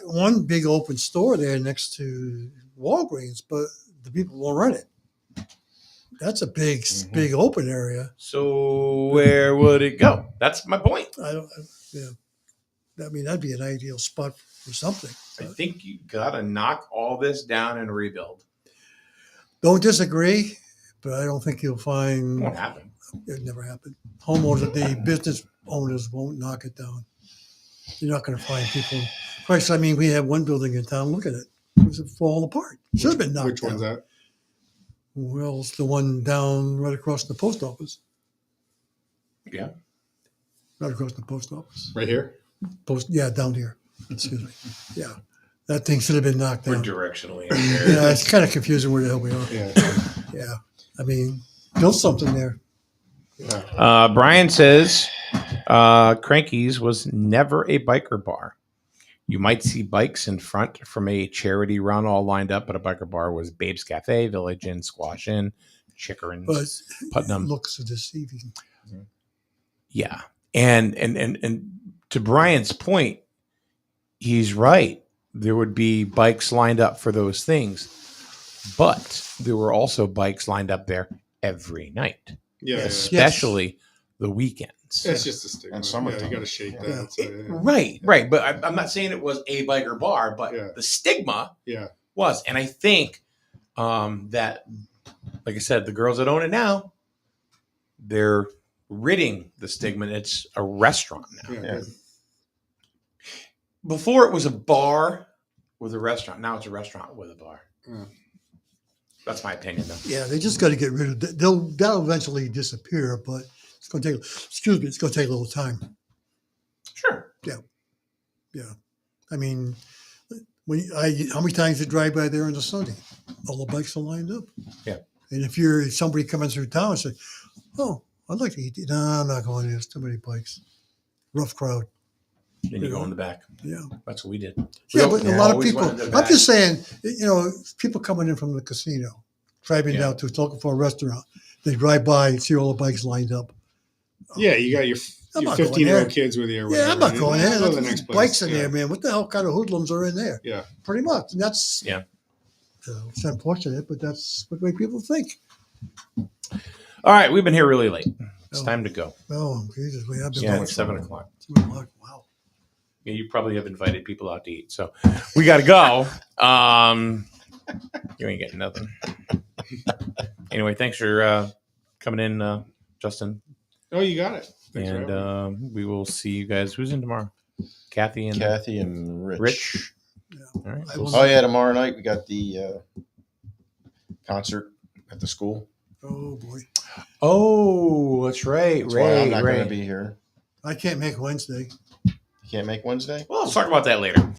one big open store there next to Walgreens, but the people won't run it. That's a big open area. So where would it go? That's my point. I mean, that'd be an ideal spot for something. I think you got to knock all this down and rebuild. Don't disagree, but I don't think you'll find. It won't happen. It never happened. The business owners won't knock it down. You're not going to find people. Christ, I mean, we have one building in town. Look at it. It was falling apart. Should have been knocked Which down. one's that? Well, it's the one down right across the post office. Yeah. right across the post office. Right here. Yeah, down here. Excuse me. Yeah, that thing should have been knocked We're down. directionally. Yeah, it's kind of confusing where the hell we are. Yeah. Yeah, I mean, build something there. Brian says Cranky's was never a biker bar. You might see bikes in front from a charity run all lined up, but a biker bar was Babe's Cafe, Village Inn, Squash Inn, Chickerin, But Putnam. it looks deceiving. Yeah. And to Brian's point, he's right. There would be bikes lined up for those things, but there were also bikes lined up there every night, Yeah. especially the weekends. It's just a stigma. And summertime. Yeah, you got to shake Yeah. that. So, yeah. Right. But I'm not saying it was a biker bar, but Yeah. the stigma Yeah. was. And I think that, like I said, the girls that own it now, they're ridding the stigma. It's a restaurant now. Yeah. Before it was a bar with a restaurant. Now it's a restaurant with a bar. Yeah. That's my opinion, though. Yeah, they just got to get rid of it. That'll eventually disappear, but it's going to take. Excuse me, it's going to take a little time. Sure. Yeah, I mean, how many times you drive by there on a Sunday? All the bikes are lined up. Yeah. And if you're somebody coming through town and say, "Oh, I'd like to eat," no, I'm not going there. There's too many bikes. Rough crowd. Then you go in the back. Yeah. That's what we did. Yeah, but a lot of always people. went in the I'm back. just saying, people coming in from the casino, driving Yeah. down to looking for a restaurant. They drive by and see all the bikes lined up. Yeah, you got your I'm not going 15-year-old there. kids with you. Or Yeah, I'm not going there. Go to the There's next place. bikes in Yeah. there, man. What the hell kind of hoodlums are in there? Yeah. Pretty much. And that's it's unfortunate, but that's what way people think. All right, we've been here really late. It's Oh. time to go. Oh, Jesus, we have been Yeah, going it's 7:00. 7 o'clock. Wow. Yeah, you probably have invited people out to eat, so we got to go. You ain't getting nothing. Anyway, thanks for coming in, Justin. Oh, you got it. Thanks for And having me. we will see you guys. Who's in tomorrow? Kathy and Kathy and Rich. Rich. Yeah. All right. I we'll will- Oh yeah, tomorrow night we got the concert at the school. Oh boy, Oh, that's right. That's why I'm not Ray. going to be here. I can't make Wednesday. You can't make Wednesday? Well, let's talk about that later.